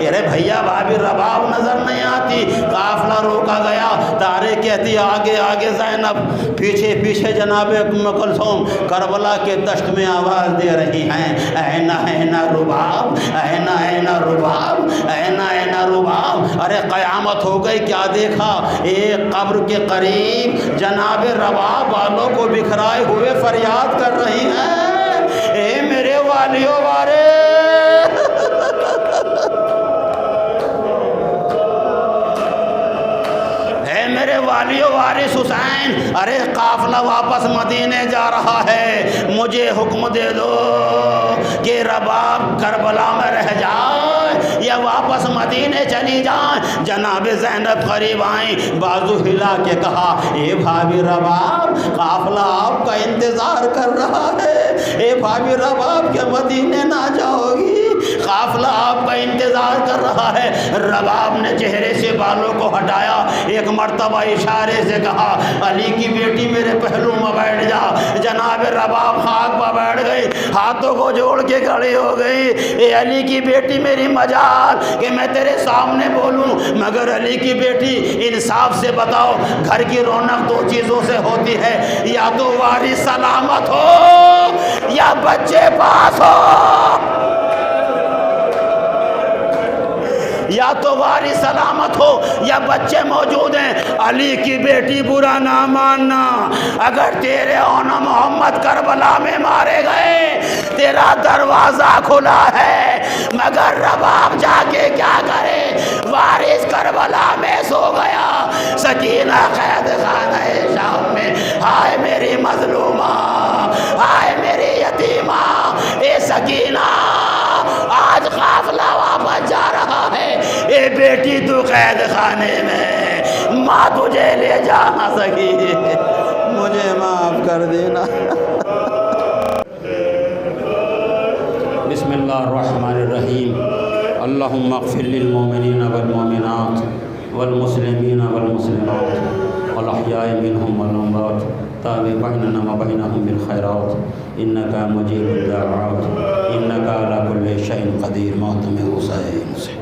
अरे भैया भाभी रबाब नज़र नहीं आती। काफ़िला रोका गया, तारे कहती आगे आगे ज़ैनब, पीछे पीछे जनाब उम्म कुलसूम। मासूम करबला के दश्त में आवाज़ दे रही हैं, ऐना ऐना रुबाब, ऐना ऐना रुबाब, ऐना ऐना रुबाब। अरे क़यामत हो गई, क्या देखा? एक कब्र के करीब जनाब रबाब बालों को बिखराए हुए फरियाद कर रही हैं, ए मेरे वालियों वारे। मेरे वालियों वारिस हुसैन, अरे काफिला वापस मदीने जा रहा है, मुझे हुक्म दे दो कि रबाब करबला में रह जाए या वापस मदीने चली जाए। जनाब ज़ैनब करीब आई, बाजू हिला के कहा, ए भाभी रबाब, काफिला आपका इंतज़ार कर रहा है। ए भाभी रबाब, क्या मदीने ना जाओगी? काफिला आपका इंतज़ार कर रहा है। रबाब ने चेहरे से बालों को हटाया, एक मर्तबा इशारे से कहा, अली की बेटी मेरे पहलू में बैठ जा। जनाब रबाब खाक पर बैठ गई, हाथों को जोड़ के खड़ी हो गई। ए अली की बेटी, मेरी मजाल कि मैं तेरे सामने बोलूं, मगर अली की बेटी इंसाफ से बताओ, घर की रौनक दो चीज़ों से होती है, या तो वारिस सलामत हो या बच्चे पास हो, या तो वारिस सलामत हो या बच्चे मौजूद हैं। अली की बेटी, बुरा ना मानना, अगर तेरे ओना मोहम्मद करबला में मारे गए, तेरा दरवाज़ा खुला है, मगर रबाब जाके क्या करे? वारिस करबला में सो गया, सकीना कैद खाने शाम में। हाय मेरी मजलूमा, हाय मेरी यतीमा, ए सकीना, आज काफिला वापस जा रहा है। ए बेटी, तू कैद खाने में, माँ तुझे ले जा ना सकी, मुझे माफ़ कर देना। बिस्मिल्लाहिर्रहमानिर्रहीम। अल्लाहुम्मा अग़फ़िर लिल मोमिनीना वल मोमिनात वल मुस्लिमीना वल मुस्लिमात वल अहयाइ मिनहुम वल अमवात ताबि बैनना व बैनहुम बिल खैरात इन्नका मुजीबुद दाअवात इन्नका अला कुल्लि शैइन क़दीर। मोहतरम हुसैन से